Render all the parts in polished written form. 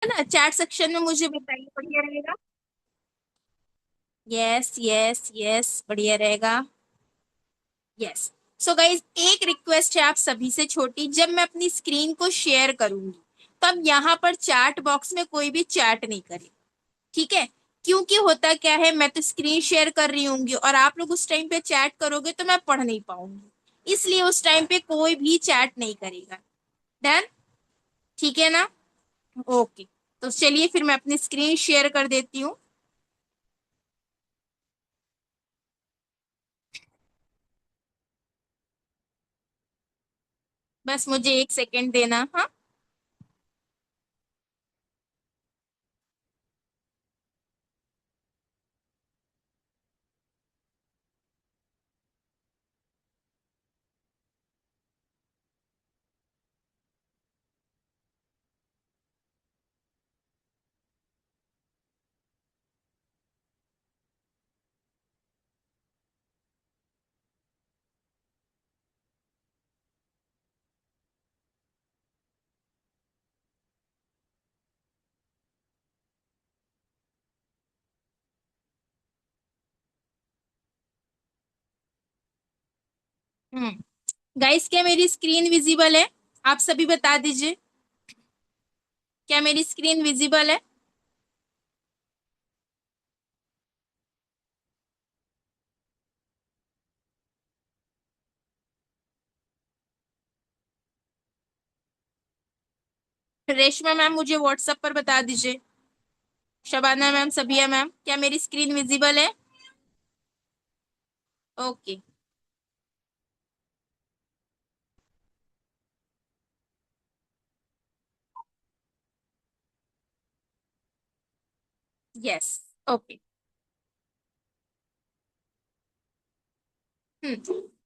है ना, chat section में मुझे बताइए, बढ़िया रहेगा। यस यस यस, बढ़िया रहेगा। यस। सो गाइज, एक रिक्वेस्ट है आप सभी से छोटी, जब मैं अपनी स्क्रीन को शेयर करूंगी तब यहाँ पर चैट बॉक्स में कोई भी चैट नहीं करे। ठीक है? क्योंकि होता क्या है, मैं तो स्क्रीन शेयर कर रही होंगी और आप लोग उस टाइम पे चैट करोगे तो मैं पढ़ नहीं पाऊंगी, इसलिए उस टाइम पे कोई भी चैट नहीं करेगा। डन? ठीक है ना? ओके। तो चलिए फिर मैं अपनी स्क्रीन शेयर कर देती हूँ। बस मुझे एक सेकेंड देना, हाँ। हम्म। गाइस, क्या मेरी स्क्रीन विजिबल है? आप सभी बता दीजिए, क्या मेरी स्क्रीन विजिबल है? रेशमा मैम मुझे व्हाट्सएप पर बता दीजिए। शबाना मैम, सबिया मैम, क्या मेरी स्क्रीन विजिबल है? ओके। यस। ओके।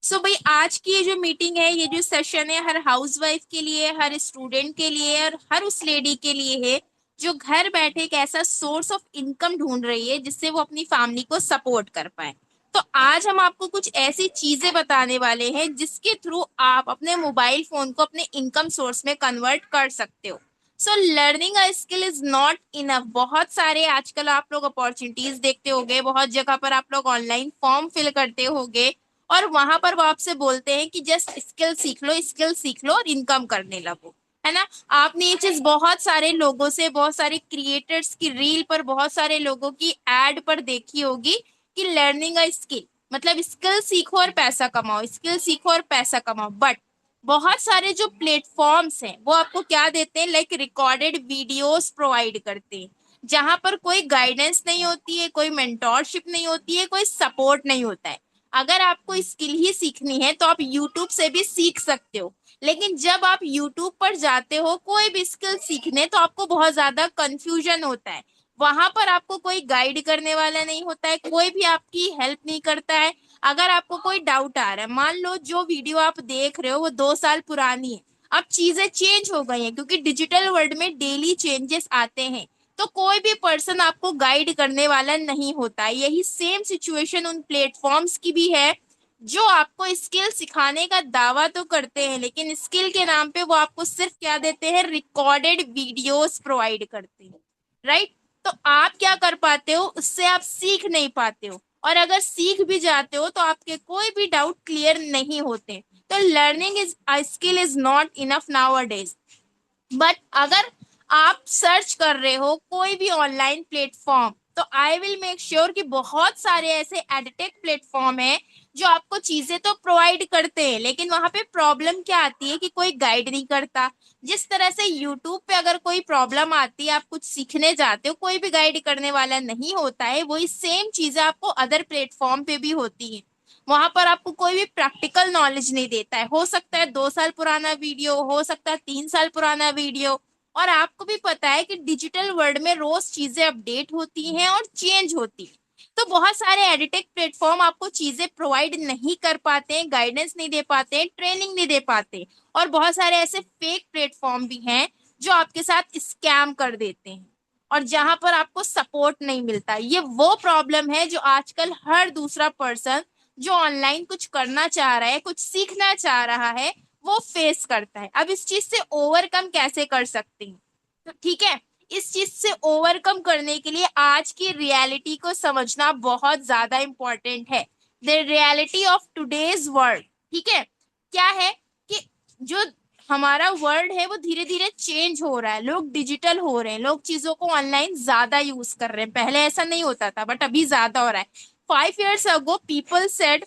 सो भाई, आज की ये जो मीटिंग है, ये जो सेशन है, हर हाउसवाइफ के लिए, हर स्टूडेंट के लिए और हर उस लेडी के लिए है जो घर बैठे एक ऐसा सोर्स ऑफ इनकम ढूंढ रही है जिससे वो अपनी फैमिली को सपोर्ट कर पाए। तो आज हम आपको कुछ ऐसी चीजें बताने वाले हैं जिसके थ्रू आप अपने मोबाइल फोन को अपने इनकम सोर्स में कन्वर्ट कर सकते हो। So learning a skill is not enough. बहुत सारे आजकल आप लोग अपॉर्चुनिटीज देखते होंगे, बहुत जगह पर आप लोग ऑनलाइन फॉर्म फिल करते होंगे और वहां पर वो आपसे बोलते हैं कि जस्ट स्किल सीख लो, स्किल सीख लो और इनकम करने लगो। है ना? आपने ये चीज बहुत सारे लोगों से, बहुत सारे क्रिएटर्स की रील पर, बहुत सारे लोगों की एड पर देखी होगी कि लर्निंग अ स्किल मतलब स्किल सीखो और पैसा कमाओ, स्किल सीखो और पैसा कमाओ। बट बहुत सारे जो प्लेटफॉर्म्स हैं वो आपको क्या देते हैं, लाइक रिकॉर्डेड वीडियोस प्रोवाइड करते हैं, जहां पर कोई गाइडेंस नहीं होती है, कोई मेंटोरशिप नहीं होती है, कोई सपोर्ट नहीं होता है। अगर आपको स्किल ही सीखनी है तो आप यूट्यूब से भी सीख सकते हो, लेकिन जब आप यूट्यूब पर जाते हो कोई भी स्किल सीखने तो आपको बहुत ज्यादा कंफ्यूजन होता है। वहां पर आपको कोई गाइड करने वाला नहीं होता है, कोई भी आपकी हेल्प नहीं करता है। अगर आपको कोई डाउट आ रहा है, मान लो जो वीडियो आप देख रहे हो वो 2 साल पुरानी है, अब चीजें चेंज हो गई हैं क्योंकि डिजिटल वर्ल्ड में डेली चेंजेस आते हैं, तो कोई भी पर्सन आपको गाइड करने वाला नहीं होता है। यही सेम सिचुएशन उन प्लेटफॉर्म्स की भी है जो आपको स्किल सिखाने का दावा तो करते हैं, लेकिन स्किल के नाम पे वो आपको सिर्फ क्या देते हैं, रिकॉर्डेड वीडियोस प्रोवाइड करते हैं। राइट? तो आप क्या कर पाते हो, उससे आप सीख नहीं पाते हो, और अगर सीख भी जाते हो तो आपके कोई भी डाउट क्लियर नहीं होते। तो learning is a skill is not enough now days. But अगर आप सर्च कर रहे हो कोई भी ऑनलाइन प्लेटफॉर्म, तो आई विल मेक श्योर कि बहुत सारे ऐसे एडटेक प्लेटफॉर्म हैं जो आपको चीजें तो प्रोवाइड करते हैं, लेकिन वहां पे प्रॉब्लम क्या आती है कि कोई गाइड नहीं करता। जिस तरह से यूट्यूब पे अगर कोई प्रॉब्लम आती है, आप कुछ सीखने जाते हो, कोई भी गाइड करने वाला नहीं होता है, वही सेम चीजें आपको अदर प्लेटफॉर्म पे भी होती है। वहां पर आपको कोई भी प्रैक्टिकल नॉलेज नहीं देता है। हो सकता है 2 साल पुराना वीडियो, हो सकता है 3 साल पुराना वीडियो। और आपको भी पता है कि डिजिटल वर्ल्ड में रोज चीजें अपडेट होती हैं और चेंज होती हैं। तो बहुत सारे एडिटेक प्लेटफॉर्म आपको चीजें प्रोवाइड नहीं कर पाते हैं, गाइडेंस नहीं दे पाते हैं, ट्रेनिंग नहीं दे पाते। और बहुत सारे ऐसे फेक प्लेटफॉर्म भी हैं जो आपके साथ स्कैम कर देते हैं और जहां पर आपको सपोर्ट नहीं मिलता। ये वो प्रॉब्लम है जो आजकल हर दूसरा पर्सन जो ऑनलाइन कुछ करना चाह रहा है, कुछ सीखना चाह रहा है, वो फेस करता है। अब इस चीज से ओवरकम कैसे कर सकते हैं? तो ठीक है, इस चीज से ओवरकम करने के लिए आज की रियलिटी को समझना बहुत ज्यादा इंपॉर्टेंट है। The reality of today's world, ठीक है, क्या है कि जो हमारा वर्ल्ड है वो धीरे धीरे चेंज हो रहा है, लोग डिजिटल हो रहे हैं, लोग चीजों को ऑनलाइन ज्यादा यूज कर रहे हैं, पहले ऐसा नहीं होता था बट अभी ज्यादा हो रहा है। 5 years ago people said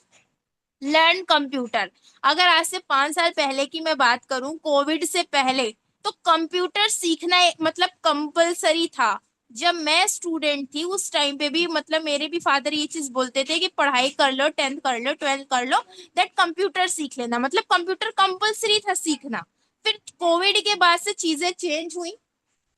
learn computer. अगर आज से 5 साल पहले की मैं बात करूं, कोविड से पहले, तो कंप्यूटर सीखना मतलब कंपलसरी था। जब मैं स्टूडेंट थी उस टाइम पे भी मतलब मेरे भी फादर ये चीज बोलते थे कि पढ़ाई कर लो, 10th कर लो, 12th कर लो, दैट कंप्यूटर सीख लेना, मतलब कंप्यूटर कंपलसरी था सीखना। फिर कोविड के बाद से चीजें चेंज हुई,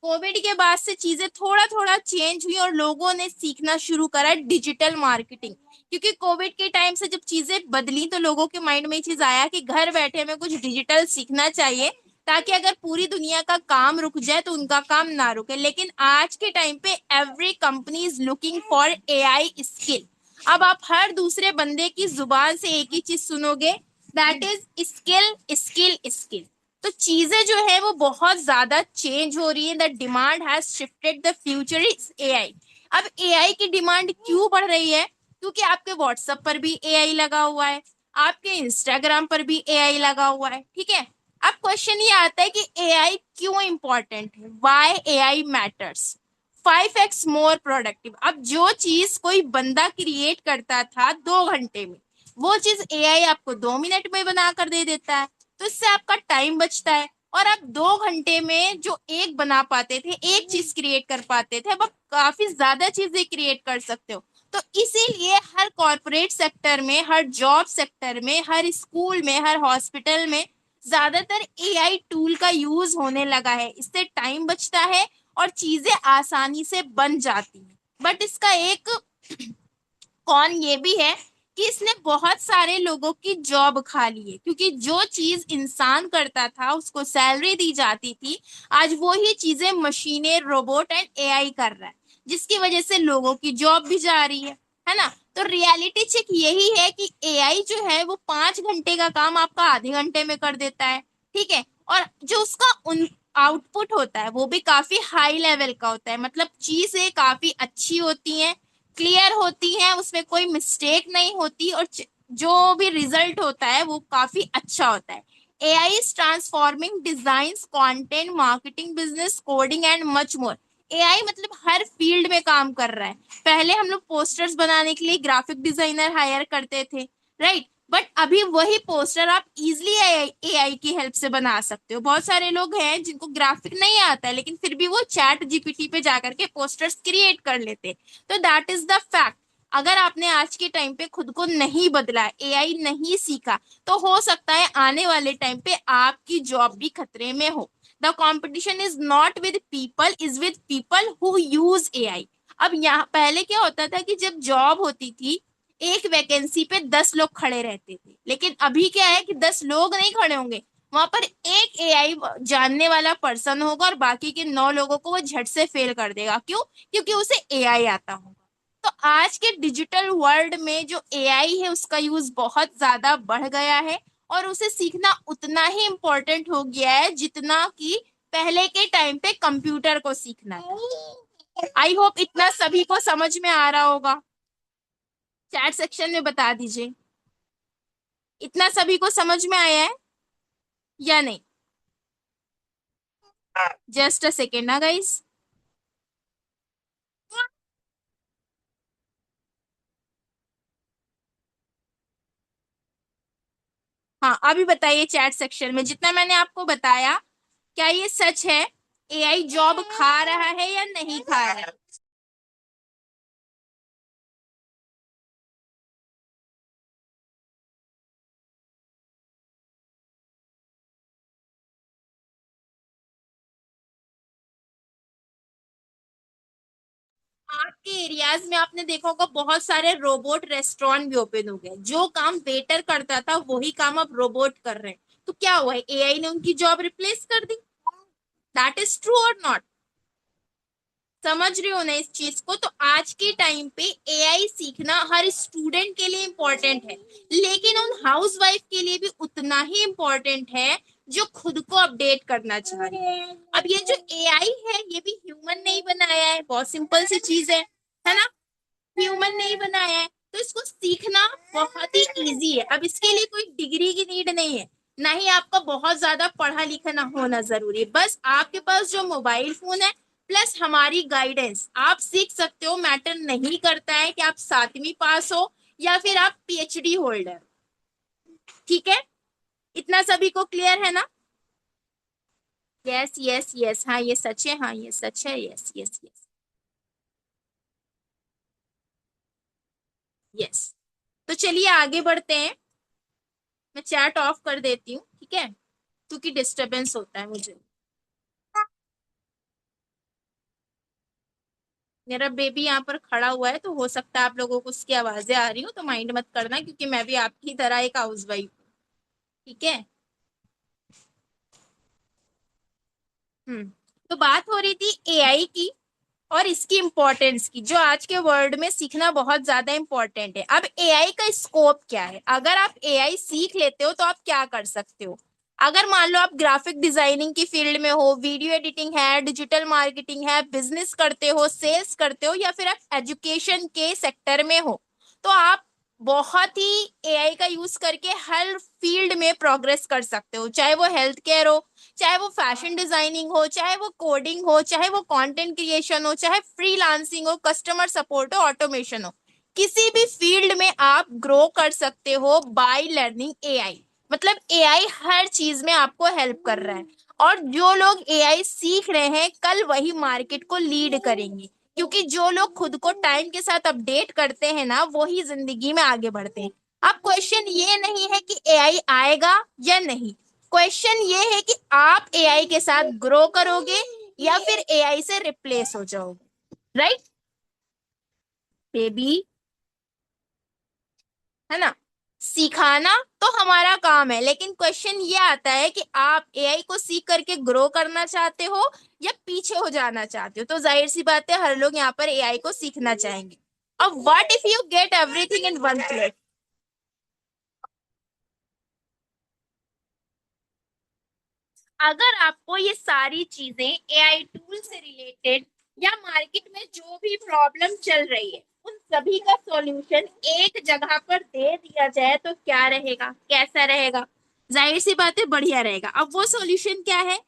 कोविड के बाद से चीजें थोड़ा थोड़ा चेंज हुई और लोगों ने सीखना शुरू करा डिजिटल मार्केटिंग। क्योंकि कोविड के टाइम से जब चीजें बदली तो लोगों के माइंड में ये चीज आया कि घर बैठे हमें कुछ डिजिटल सीखना चाहिए, ताकि अगर पूरी दुनिया का काम रुक जाए तो उनका काम ना रुके। लेकिन आज के टाइम पे every company is looking for AI skill. अब आप हर दूसरे बंदे की जुबान से एक ही चीज सुनोगे, that is skill skill skill. तो चीजें जो है वो बहुत ज्यादा चेंज हो रही है। The demand has shifted, the future is AI. अब एआई की डिमांड क्यों बढ़ रही है? क्योंकि आपके व्हाट्सएप पर भी एआई लगा हुआ है, आपके इंस्टाग्राम पर भी एआई लगा हुआ है, ठीक है। अब क्वेश्चन ये आता है कि एआई क्यों इंपॉर्टेंट है, why AI matters. 5x more productive. अब जो चीज कोई बंदा क्रिएट करता था 2 घंटे में, वो चीज एआई आपको 2 मिनट में बना कर दे देता है। तो इससे आपका टाइम बचता है, और आप 2 घंटे में जो एक बना पाते थे, एक चीज क्रिएट कर पाते थे, अब आप काफी ज्यादा चीजें क्रिएट कर सकते हो। तो इसीलिए हर कॉरपोरेट सेक्टर में, हर जॉब सेक्टर में, हर स्कूल में, हर हॉस्पिटल में ज्यादातर एआई टूल का यूज होने लगा है। इससे टाइम बचता है और चीजें आसानी से बन जाती हैं। बट इसका एक कौन ये भी है कि इसने बहुत सारे लोगों की जॉब खा ली है, क्योंकि जो चीज इंसान करता था उसको सैलरी दी जाती थी, आज वो ही चीजें मशीनें, रोबोट एंड एआई कर रहा है, जिसकी वजह से लोगों की जॉब भी जा रही है ना। तो रियलिटी चेक यही है कि एआई जो है वो 5 घंटे का काम आपका आधे घंटे में कर देता है, ठीक है। और जो उसका उन आउटपुट होता है वो भी काफी हाई लेवल का होता है, मतलब चीजें काफी अच्छी होती हैं, क्लियर होती हैं, उसमें कोई मिस्टेक नहीं होती, और जो भी रिजल्ट होता है वो काफी अच्छा होता है। AI is transforming designs, content, marketing, business, coding and much more. AI मतलब हर फील्ड में काम कर रहा है। पहले हम लोग पोस्टर्स बनाने के लिए ग्राफिक डिजाइनर हायर करते थे, राइट, बट अभी वही पोस्टर आप इजिली एआई की हेल्प से बना सकते हो। बहुत सारे लोग हैं जिनको ग्राफिक नहीं आता है, लेकिन फिर भी वो चैट जीपीटी पे जाकर के पोस्टर्स क्रिएट कर लेते हैं। तो दैट इज द फैक्ट। अगर आपने आज के टाइम पे खुद को नहीं बदला, एआई नहीं सीखा, तो हो सकता है आने वाले टाइम पे आपकी जॉब भी खतरे में हो। The competition is not with people, is with people who use AI. अब यहाँ पहले क्या होता था कि जब जॉब होती थी, एक वैकेंसी पे 10 लोग खड़े रहते थे, लेकिन अभी क्या है कि 10 लोग नहीं खड़े होंगे, वहां पर एक एआई जानने वाला पर्सन होगा और बाकी के 9 लोगों को वो झट से फेल कर देगा। क्यों? क्योंकि उसे एआई आता होगा। तो आज के डिजिटल वर्ल्ड में जो एआई है उसका यूज बहुत ज्यादा बढ़ गया है, और उसे सीखना उतना ही इम्पोर्टेंट हो गया है जितना कि पहले के टाइम पे कंप्यूटर को सीखना था। आई होप इतना सभी को समझ में आ रहा होगा। चैट सेक्शन में बता दीजिए, इतना सभी को समझ में आया है या नहीं? जस्ट अ सेकेंड ना गाइस। हाँ, अभी बताइए चैट सेक्शन में, जितना मैंने आपको बताया क्या ये सच है? एआई जॉब खा रहा है या नहीं खा रहा है? आपके एरियाज में आपने देखा होगा बहुत सारे रोबोट रेस्टोरेंट भी ओपन हो गए। जो काम वेटर करता था वही काम अब रोबोट कर रहे हैं। तो क्या हुआ है, एआई ने उनकी जॉब रिप्लेस कर दी। दैट इज ट्रू और नॉट? समझ रहे हो ना इस चीज को? तो आज के टाइम पे एआई सीखना हर स्टूडेंट के लिए इम्पोर्टेंट है, लेकिन उन हाउस वाइफ के लिए भी उतना ही इम्पोर्टेंट है जो खुद को अपडेट करना चाह रही है। अब ये जो एआई है ये भी ह्यूमन ने ही बनाया है, बहुत सिंपल सी चीज है ना। ह्यूमन ने ही बनाया है, तो इसको सीखना बहुत ही इजी है। अब इसके लिए कोई डिग्री की नीड नहीं है, ना ही आपका बहुत ज्यादा पढ़ा लिखा ना होना जरूरी है। बस आपके पास जो मोबाइल फोन है प्लस हमारी गाइडेंस, आप सीख सकते हो। मैटर नहीं करता है कि आप 7वीं पास हो या फिर आप पीएचडी होल्डर। ठीक है, इतना सभी को क्लियर है ना। यस यस यस, हाँ ये सच है, हाँ ये सच है, यस यस यस यस। तो चलिए आगे बढ़ते हैं। मैं चैट ऑफ कर देती हूँ, ठीक है, क्योंकि डिस्टरबेंस होता है मुझे। मेरा बेबी यहाँ पर खड़ा हुआ है, तो हो सकता है आप लोगों को उसकी आवाजें आ रही हो, तो माइंड मत करना, क्योंकि मैं भी आपकी तरह एक हाउस वाइफ हूँ। ठीक है। हम्म। तो बात हो रही थी एआई की और इसकी इम्पोर्टेंस की, जो आज के वर्ल्ड में सीखना बहुत ज्यादा इम्पोर्टेंट है। अब एआई का स्कोप क्या है, अगर आप एआई सीख लेते हो तो आप क्या कर सकते हो। अगर मान लो आप ग्राफिक डिजाइनिंग की फील्ड में हो, वीडियो एडिटिंग है, डिजिटल मार्केटिंग है, बिजनेस करते हो, सेल्स करते हो, या फिर आप एजुकेशन के सेक्टर में हो, तो आप बहुत ही एआई का यूज करके हर फील्ड में प्रोग्रेस कर सकते हो। चाहे वो हेल्थ केयर हो, चाहे वो फैशन डिजाइनिंग हो, चाहे वो कोडिंग हो, चाहे वो कंटेंट क्रिएशन हो, चाहे फ्रीलांसिंग हो, कस्टमर सपोर्ट हो, ऑटोमेशन हो, किसी भी फील्ड में आप ग्रो कर सकते हो बाय लर्निंग एआई। मतलब एआई हर चीज में आपको हेल्प कर रहा है, और जो लोग एआई सीख रहे हैं कल वही मार्केट को लीड करेंगे, क्योंकि जो लोग खुद को टाइम के साथ अपडेट करते हैं ना, वो ही जिंदगी में आगे बढ़ते हैं। अब क्वेश्चन ये नहीं है कि एआई आएगा या नहीं, क्वेश्चन ये है कि आप एआई के साथ ग्रो करोगे या फिर एआई से रिप्लेस हो जाओगे। राइट बेबी, है ना। सिखाना तो हमारा काम है, लेकिन क्वेश्चन ये आता है कि आप एआई को सीख करके ग्रो करना चाहते हो या पीछे हो जाना चाहते हो। तो जाहिर सी बात है, हर लोग यहाँ पर एआई को सीखना चाहेंगे। अब what if you get everything in one place. अगर आपको ये सारी चीजें एआई टूल से रिलेटेड या मार्केट में जो भी प्रॉब्लम चल रही है उन सभी का सॉल्यूशन एक जगह पर दे दिया जाए तो क्या रहेगा, कैसा रहेगा। जाहिर सी बात है, बढ़िया रहेगा। अब वो सॉल्यूशन क्या है,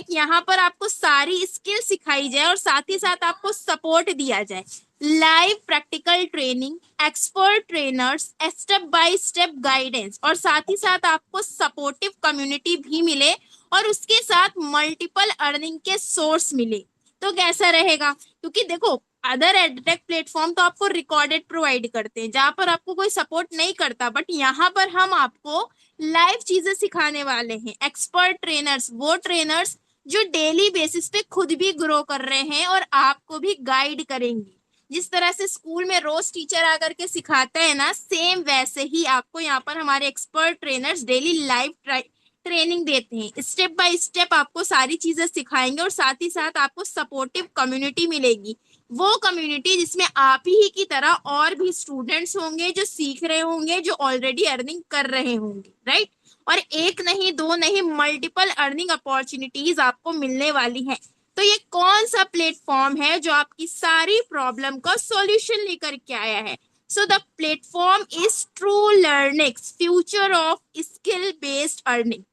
यहाँ पर आपको सारी स्किल सिखाई जाए और साथ ही साथ आपको सपोर्ट दिया जाए, live practical training, expert trainers, step by step guidance, और साथ ही साथ आपको सपोर्टिव कम्युनिटी भी मिले, और उसके साथ मल्टीपल अर्निंग के सोर्स मिले। तो कैसा रहेगा, क्योंकि देखो अदर एडटेक प्लेटफॉर्म तो आपको रिकॉर्डेड प्रोवाइड करते हैं जहां पर आपको कोई सपोर्ट नहीं करता, बट यहाँ पर हम आपको लाइव चीजें सिखाने वाले हैं। एक्सपर्ट ट्रेनर्स, वो ट्रेनर्स जो डेली बेसिस पे खुद भी ग्रो कर रहे हैं और आपको भी गाइड करेंगे। जिस तरह से स्कूल में रोज टीचर आकर के सिखाते हैं ना, सेम वैसे ही आपको यहाँ पर हमारे expert trainers daily live training देते हैं। स्टेप बाय स्टेप आपको सारी चीजें सिखाएंगे और साथ ही साथ आपको सपोर्टिव कम्युनिटी मिलेगी। वो कम्युनिटी जिसमें आप ही की तरह और भी स्टूडेंट्स होंगे जो सीख रहे होंगे, जो ऑलरेडी अर्निंग कर रहे होंगे। राइट। और एक नहीं, दो नहीं, मल्टीपल अर्निंग अपॉर्चुनिटीज आपको मिलने वाली है। तो ये कौन सा प्लेटफॉर्म है जो आपकी सारी प्रॉब्लम का सॉल्यूशन लेकर के आया है। So the platform is true learnings, future of skill based earning.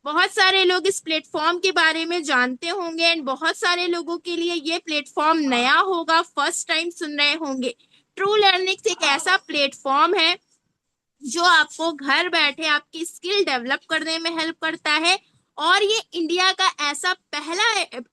बहुत सारे लोग इस प्लेटफॉर्म के बारे में जानते होंगे एंड बहुत सारे लोगों के लिए ये प्लेटफॉर्म नया होगा, फर्स्ट टाइम सुन रहे होंगे। ट्रू लर्निंग्स एक ऐसा प्लेटफॉर्म है जो आपको घर बैठे आपकी स्किल डेवलप करने में हेल्प करता है, और ये इंडिया का ऐसा पहला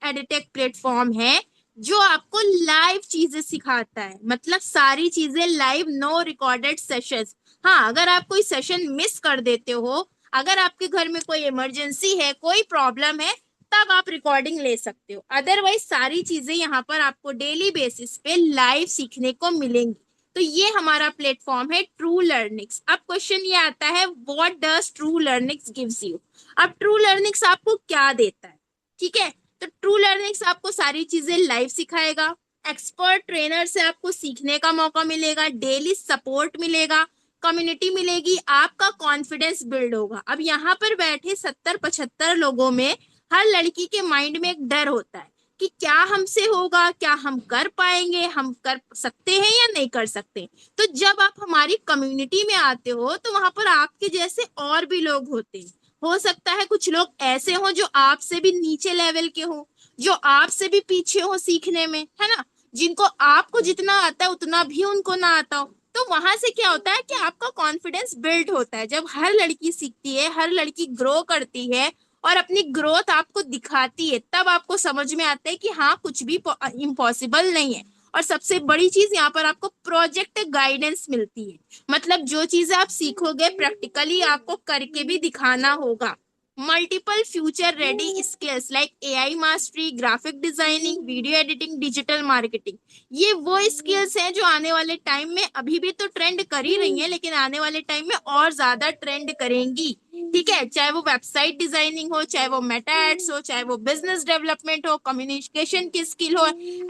एडटेक प्लेटफॉर्म है जो आपको लाइव चीजें सिखाता है। मतलब सारी चीजें लाइव, नो रिकॉर्डेड सेशंस। हाँ, अगर आप कोई सेशन मिस कर देते हो, अगर आपके घर में कोई इमरजेंसी है, कोई प्रॉब्लम है, तब आप रिकॉर्डिंग ले सकते हो। अदरवाइज सारी चीजें यहाँ पर आपको डेली बेसिस पे लाइव सीखने को मिलेंगी। तो ये हमारा प्लेटफॉर्म है ट्रू लर्निंग्स। अब क्वेश्चन ये आता है, what does true learnings gives you. अब ट्रू लर्निंग्स आपको क्या देता है। ठीक है, तो ट्रू लर्निंग्स आपको सारी चीजें लाइव सिखाएगा, एक्सपर्ट ट्रेनर से आपको सीखने का मौका मिलेगा, डेली सपोर्ट मिलेगा, कम्युनिटी मिलेगी, आपका कॉन्फिडेंस बिल्ड होगा। अब यहाँ पर बैठे 70-75 लोगों में हर लड़की के माइंड में एक डर होता है कि क्या हमसे होगा, क्या हम कर पाएंगे, हम कर सकते हैं या नहीं कर सकते। तो जब आप हमारी कम्युनिटी में आते हो तो वहां पर आपके जैसे और भी लोग होते हैं। हो सकता है कुछ लोग ऐसे हो जो आपसे भी नीचे लेवल के हो, जो आपसे भी पीछे हो सीखने में, है ना, जिनको आपको जितना आता है उतना भी उनको ना आता हो। तो वहां से क्या होता है कि आपका कॉन्फिडेंस बिल्ड होता है। जब हर लड़की सीखती है, हर लड़की ग्रो करती है और अपनी ग्रोथ आपको दिखाती है, तब आपको समझ में आता है कि हाँ, कुछ भी इम्पॉसिबल नहीं है। और सबसे बड़ी चीज यहाँ पर आपको प्रोजेक्ट गाइडेंस मिलती है। मतलब जो चीजें आप सीखोगे प्रैक्टिकली आपको करके भी दिखाना होगा। Multiple future ready skills like AI mastery, graphic designing, video editing, digital marketing, ये वो स्किल्स हैं जो आने वाले टाइम में अभी भी तो ट्रेंड कर ही रही हैं, लेकिन आने वाले टाइम में और ज्यादा ट्रेंड करेंगी। ठीक है, चाहे वो वेबसाइट डिजाइनिंग हो, चाहे वो मेटा एड्स हो, चाहे वो बिजनेस डेवलपमेंट हो, कम्युनिकेशन की स्किल हो,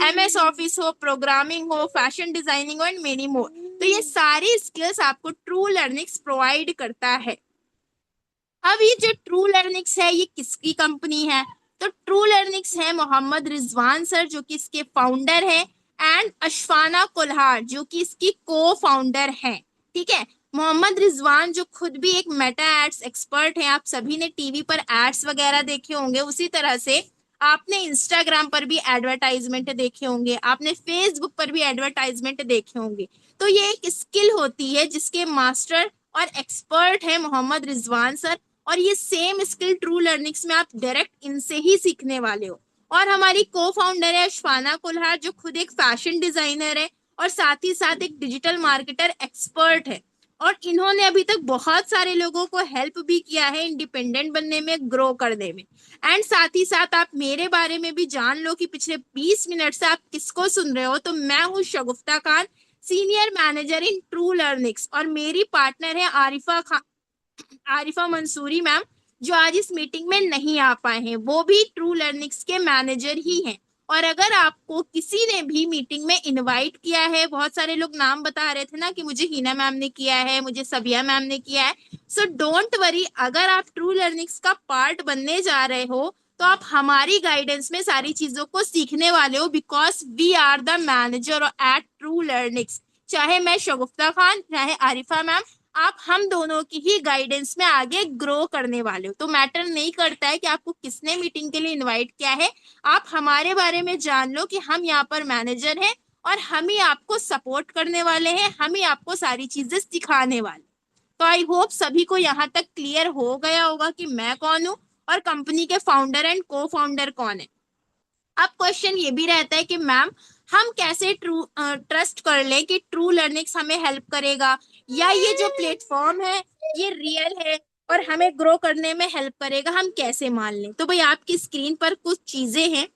एमएस ऑफिस हो, प्रोग्रामिंग हो, फैशन डिजाइनिंग हो एंड मेनी मोर। तो ये सारी स्किल्स आपको ट्रू लर्निंग्स प्रोवाइड करता है। अब ये जो ट्रू लर्निंग्स है ये किसकी कंपनी है? तो ट्रू लर्निंग्स है मोहम्मद रिजवान सर जो कि इसके फाउंडर है, एंड अशफाना कुल्हार जो कि इसकी को फाउंडर है। ठीक है, मोहम्मद रिजवान जो खुद भी एक मेटा एड्स एक्सपर्ट है, आप सभी ने टीवी पर एड्स वगैरह देखे होंगे, उसी तरह से आपने इंस्टाग्राम पर भी एडवर्टाइजमेंट देखे होंगे, आपने फेसबुक पर भी एडवर्टाइजमेंट देखे होंगे। तो ये एक स्किल होती है जिसके मास्टर और एक्सपर्ट है मोहम्मद रिजवान सर, और ये सेम स्किल ट्रू लर्निंग्स में आप डायरेक्ट इनसे ही सीखने वाले हो। और हमारी को फाउंडर है अशफाना कुल्हार जो खुद एक फैशन डिजाइनर है और साथ ही साथ एक डिजिटल मार्केटर एक्सपर्ट है। और इन्होंने अभी तक बहुत सारे लोगों को हेल्प भी किया है इंडिपेंडेंट बनने में, ग्रो करने में। एंड साथ ही साथ आप मेरे बारे में भी जान लो कि पिछले 20 मिनट से आप किसको सुन रहे हो। तो मैं हूँ Shagufta Khan, senior manager in True Learnings, और मेरी पार्टनर है आरिफा मंसूरी मैम, जो आज इस मीटिंग में नहीं आ पाए हैं, वो भी ट्रू लर्निंग्स के मैनेजर ही हैं। और अगर आपको किसी ने भी मीटिंग में इनवाइट किया है, बहुत सारे लोग नाम बता रहे थे ना कि मुझे हिना मैम ने किया है, मुझे सबिया मैम ने किया है, सो डोंट वरी, अगर आप ट्रू लर्निंग्स का पार्ट बनने जा रहे हो तो आप हमारी गाइडेंस में सारी चीजों को सीखने वाले हो, because we are the manager at true learnings. चाहे मैं शगुफ्ता खान, चाहे आरिफा मैम, आप हम दोनों की ही गाइडेंस में आगे ग्रो करने वाले हो। तो मैटर नहीं करता है कि आपको किसने मीटिंग के लिए इनवाइट किया है, आप हमारे बारे में जान लो कि हम यहाँ पर मैनेजर हैं और हम ही आपको सपोर्ट करने वाले हैं, हम ही आपको सारी चीजें सिखाने वाले। तो आई होप सभी को यहाँ तक क्लियर हो गया होगा कि मैं कौन हूँ और कंपनी के फाउंडर एंड को फाउंडर कौन है। अब क्वेश्चन ये भी रहता है कि मैम हम कैसे ट्रस्ट कर ले कि ट्रू लर्निंग्स हमें हेल्प करेगा, या ये जो प्लेटफॉर्म है ये रियल है और हमें ग्रो करने में हेल्प करेगा, हम कैसे मान लें? तो भाई आपकी स्क्रीन पर कुछ चीजें हैं,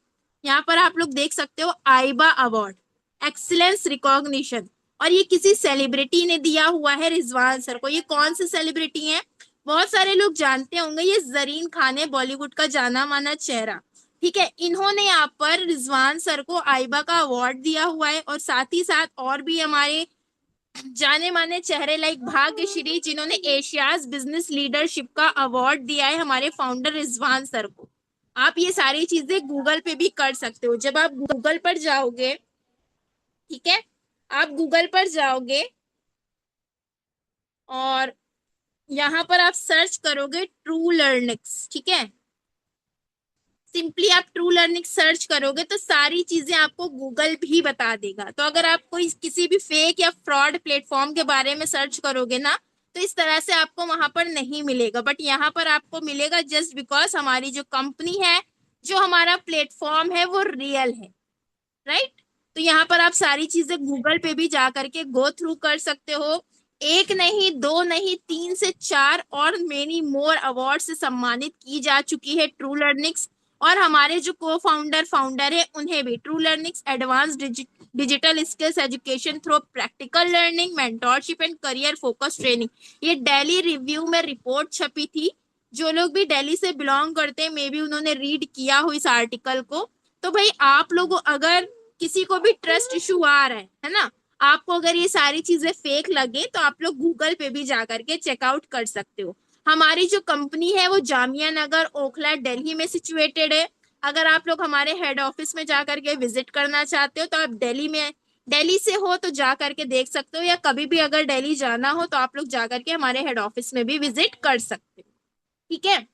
यहाँ पर आप लोग देख सकते हो, आइबा अवार्ड, एक्सीलेंस रिकॉग्निशन, और ये किसी सेलिब्रिटी ने दिया हुआ है रिजवान सर को। ये कौन से सेलिब्रिटी हैं? बहुत सारे लोग जानते होंगे, ये जरीन खान है, बॉलीवुड का जाना माना चेहरा। ठीक है, इन्होंने यहाँ पर रिजवान सर को आइबा का अवार्ड दिया हुआ है, और साथ ही साथ और भी हमारे जाने माने चेहरे लाइक भाग्यश्री जिन्होंने एशियाज बिजनेस लीडरशिप का अवार्ड दिया है हमारे फाउंडर रिजवान सर को। आप ये सारी चीजें गूगल पे भी कर सकते हो। जब आप गूगल पर जाओगे, ठीक है, आप गूगल पर जाओगे और यहाँ पर आप सर्च करोगे ट्रू लर्निंग्स, ठीक है, सिंपली आप ट्रू लर्निंग सर्च करोगे तो सारी चीजें आपको गूगल भी बता देगा। तो अगर आप कोई किसी भी फेक या फ्रॉड प्लेटफॉर्म के बारे में सर्च करोगे ना, तो इस तरह से आपको वहां पर नहीं मिलेगा, बट यहाँ पर आपको मिलेगा, जस्ट बिकॉज हमारी जो कंपनी है, जो हमारा प्लेटफॉर्म है वो रियल है, राइट। तो यहाँ पर आप सारी चीजें गूगल पे भी जा करके गो थ्रू कर सकते हो। एक नहीं, दो नहीं, 3 से 4 और मेनी मोर अवार्ड से सम्मानित की जा चुकी है ट्रू लर्निंग्स। और हमारे जो को फाउंडर है उन्हें भी true learnings advance digital skills education through practical learning, mentorship and career focus training, ये दिल्ली रिव्यू में रिपोर्ट छपी थी। जो लोग भी दिल्ली से बिलोंग करते हैं, मे बी उन्होंने रीड किया हो इस आर्टिकल को। तो भाई आप लोग अगर किसी को भी ट्रस्ट इशू आ रहा है ना, आपको अगर ये सारी चीजें फेक लगे तो आप लोग गूगल पे भी जा करके चेकआउट कर सकते हो। हमारी जो कंपनी है वो जामिया नगर ओखला दिल्ली में सिचुएटेड है। अगर आप लोग हमारे हेड ऑफिस में जा करके विजिट करना चाहते हो तो आप दिल्ली से हो तो जा करके देख सकते हो, या कभी भी अगर दिल्ली जाना हो तो आप लोग जा करके हमारे हेड ऑफिस में भी विजिट कर सकते हो। ठीक है।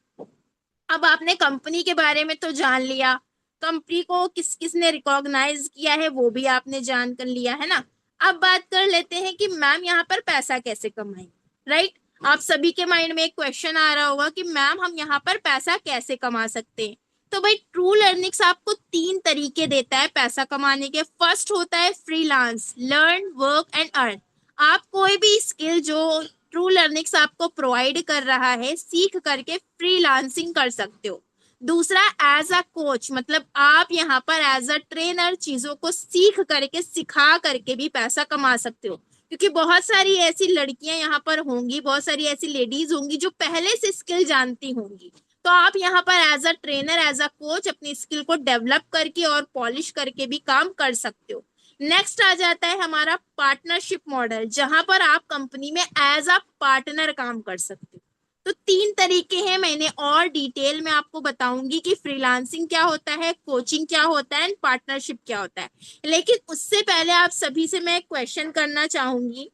अब आपने कंपनी के बारे में तो जान लिया, कंपनी को किस किस ने रिकॉग्नाइज किया है वो भी आपने जान कर लिया है ना। अब बात कर लेते हैं कि मैम यहाँ पर पैसा कैसे कमाएं। राइट। आप सभी के माइंड में एक क्वेश्चन आ रहा होगा कि मैम हम यहाँ पर पैसा कैसे कमा सकते हैं। तो भाई ट्रू लर्निंग्स आपको तीन तरीके देता है पैसा कमाने के। फर्स्ट होता है freelance, learn work and earn. आप कोई भी स्किल जो ट्रू लर्निंग्स आपको प्रोवाइड कर रहा है सीख करके फ्रीलांसिंग कर सकते हो। दूसरा एज अ कोच, मतलब आप यहाँ पर एज अ ट्रेनर चीजों को सीख करके सिखा करके भी पैसा कमा सकते हो। क्योंकि बहुत सारी ऐसी लड़कियां यहाँ पर होंगी, बहुत सारी ऐसी लेडीज होंगी जो पहले से स्किल जानती होंगी। तो आप यहाँ पर as a trainer as a coach अपनी स्किल को डेवलप करके और पॉलिश करके भी काम कर सकते हो। नेक्स्ट आ जाता है हमारा पार्टनरशिप मॉडल, जहां पर आप कंपनी में एज अ पार्टनर काम कर सकते हो। तो तीन तरीके हैं, मैंने और डिटेल में आपको बताऊंगी कि फ्रीलांसिंग क्या होता है, कोचिंग क्या होता है एंड पार्टनरशिप क्या होता है। लेकिन उससे पहले आप सभी से मैं क्वेश्चन करना चाहूंगी।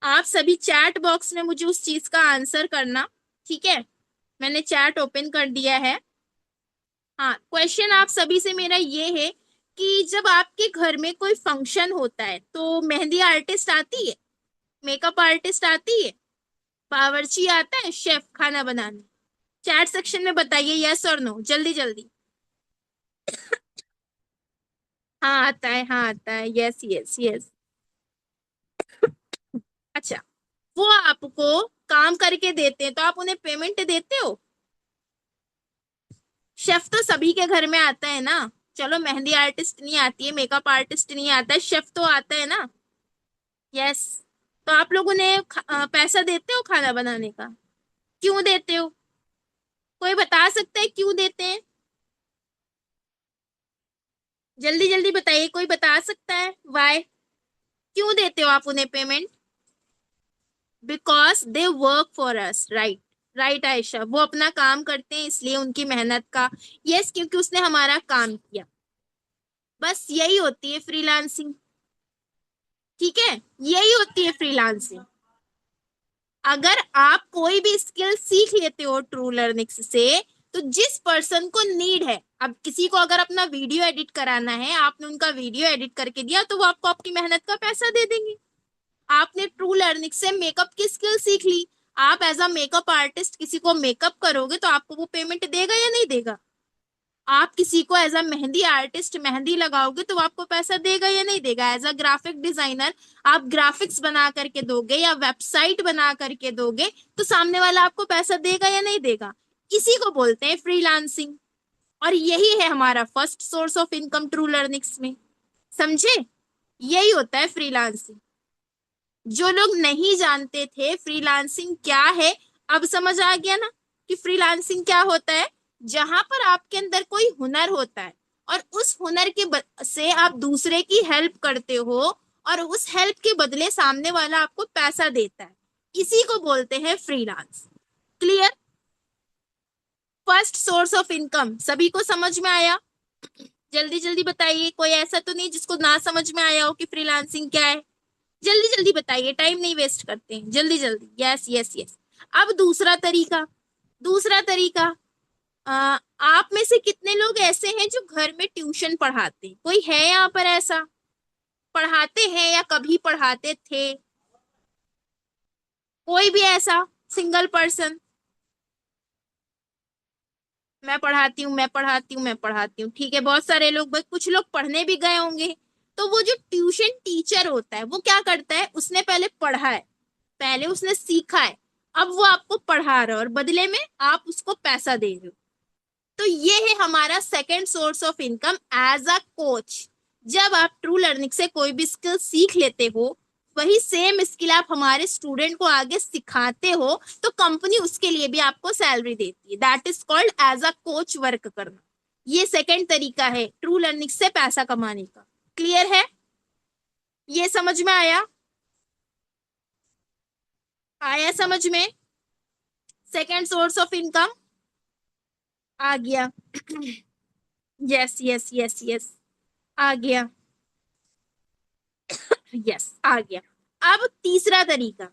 आप सभी चैट बॉक्स में मुझे उस चीज का आंसर करना। ठीक है। मैंने चैट ओपन कर दिया है। हाँ, क्वेश्चन आप सभी से मेरा ये है कि जब आपके घर में कोई फंक्शन होता है तो मेहंदी आर्टिस्ट आती है, मेकअप आर्टिस्ट आती है, बावर्ची आता है, शेफ खाना बनाने। चैट सेक्शन में बताइए यस और नो, जल्दी जल्दी। हाँ आता है, हाँ आता है, यस यस यस। अच्छा, वो आपको काम करके देते हैं तो आप उन्हें पेमेंट देते हो? शेफ तो सभी के घर में आता है ना। चलो मेहंदी आर्टिस्ट नहीं आती है, मेकअप आर्टिस्ट नहीं आता है, शेफ तो आता है ना। यस। तो आप लोग उन्हें पैसा देते हो खाना बनाने का? क्यों देते हो? कोई बता सकता है क्यों देते हैं? जल्दी जल्दी बताइए, कोई बता सकता है वाई? क्यों देते हो आप उन्हें payment? Because they work for us, right. Right Ayesha, वो अपना काम करते हैं इसलिए उनकी मेहनत का। यस, क्योंकि उसने हमारा काम किया। बस यही होती है फ्रीलांसिंग। ठीक है, यही होती है फ्रीलांसिंग। अगर आप कोई भी स्किल सीख लेते हो ट्रू लर्निंग से, तो जिस पर्सन को नीड है, अब किसी को अगर अपना वीडियो एडिट कराना है, आपने उनका वीडियो एडिट करके दिया तो वो आपको आपकी मेहनत का पैसा दे देंगे। आपने ट्रू लर्निंग से मेकअप की स्किल सीख ली, आप एज अ मेकअप आर्टिस्ट किसी को मेकअप करोगे तो आपको वो पेमेंट देगा या नहीं देगा? आप किसी को as a mehndi artist mehndi लगाओगे तो वो आपको पैसा देगा या नहीं देगा? एज अ ग्राफिक डिजाइनर आप ग्राफिक्स बना करके दोगे या वेबसाइट बना करके दोगे तो सामने वाला आपको पैसा देगा या नहीं देगा? इसी को बोलते हैं फ्रीलांसिंग। और यही है हमारा first source of income true learnings में। समझे? यही होता है फ्रीलांसिंग। जो लोग नहीं जानते थे फ्रीलांसिंग क्या है, अब समझ आ गया ना कि फ्रीलांसिंग क्या होता है। जहां पर आपके अंदर कोई हुनर होता है और उस हुनर के से आप दूसरे की हेल्प करते हो और उस हेल्प के बदले सामने वाला आपको पैसा देता है, इसी को बोलते हैं freelance. Clear? First source of income सभी को समझ में आया? जल्दी जल्दी बताइए, कोई ऐसा तो नहीं जिसको ना समझ में आया हो कि फ्रीलांसिंग क्या है। जल्दी जल्दी बताइए, टाइम नहीं वेस्ट करते हैं, जल्दी जल्दी। Yes yes yes. अब दूसरा तरीका, दूसरा तरीका। आप में से कितने लोग ऐसे हैं जो घर में ट्यूशन पढ़ाते हैं? कोई है यहाँ पर ऐसा? पढ़ाते हैं या कभी पढ़ाते थे? कोई भी ऐसा सिंगल पर्सन? मैं पढ़ाती हूँ, मैं पढ़ाती हूँ, मैं पढ़ाती हूँ। ठीक है, बहुत सारे लोग, बस कुछ लोग पढ़ने भी गए होंगे। तो वो जो ट्यूशन टीचर होता है वो क्या करता है, उसने पहले पढ़ा है, पहले उसने सीखा है, अब वो आपको पढ़ा रहा है और बदले में आप उसको पैसा दे रहे हो। तो ये है हमारा second source of income as a coach. जब आप ट्रू लर्निंग से कोई भी स्किल सीख लेते हो, वही सेम स्किल आप हमारे स्टूडेंट को आगे सिखाते हो, तो कंपनी उसके लिए भी आपको सैलरी देती है। That is called as a coach work करना। ये सेकंड तरीका है ट्रू लर्निंग से पैसा कमाने का। क्लियर है? ये समझ में आया? आया समझ में? सेकंड सोर्स ऑफ इनकम आ गया। यस यस यस यस, आ गया। यस आ गया। अब तीसरा तरीका,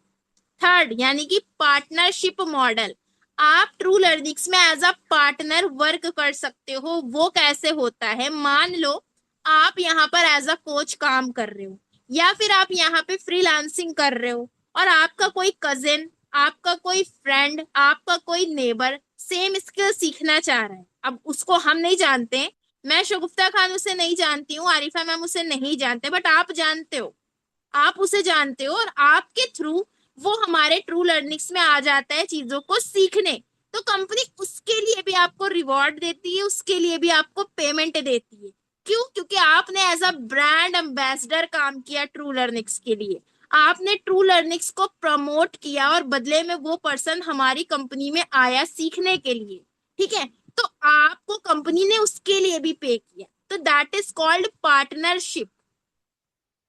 थर्ड, यानी कि पार्टनरशिप मॉडल। आप ट्रू लर्निंग्स में एज अ पार्टनर वर्क कर सकते हो। वो कैसे होता है? मान लो आप यहाँ पर एज अ कोच काम कर रहे हो, या फिर आप यहाँ पे फ्रीलांसिंग कर रहे हो, और आपका कोई कजिन, आपका कोई फ्रेंड, आपका कोई नेबर सेम स्किल सीखना चाह रहा है। अब उसको हम नहीं जानते, मैं शगुफ्ता खान उसे नहीं जानती हूँ, आरिफा मैम उसे नहीं जानते, बट आप जानते हो, आप उसे जानते हो, और आपके थ्रू वो हमारे ट्रू लर्निंग्स में आ जाता है चीजों को सीखने। तो कंपनी उसके लिए भी आपको रिवॉर्ड देती है, उसके लिए भी आपको पेमेंट देती है। क्यों? क्योंकि आपने एज अ ब्रांड एम्बेसडर काम किया ट्रू लर्निंग्स के लिए। आपने ट्रू लर्निंग्स को प्रमोट किया और बदले में वो पर्सन हमारी कंपनी में आया सीखने के लिए। ठीक है? तो आपको कंपनी ने उसके लिए भी पे किया। तो दैट इज कॉल्ड पार्टनरशिप।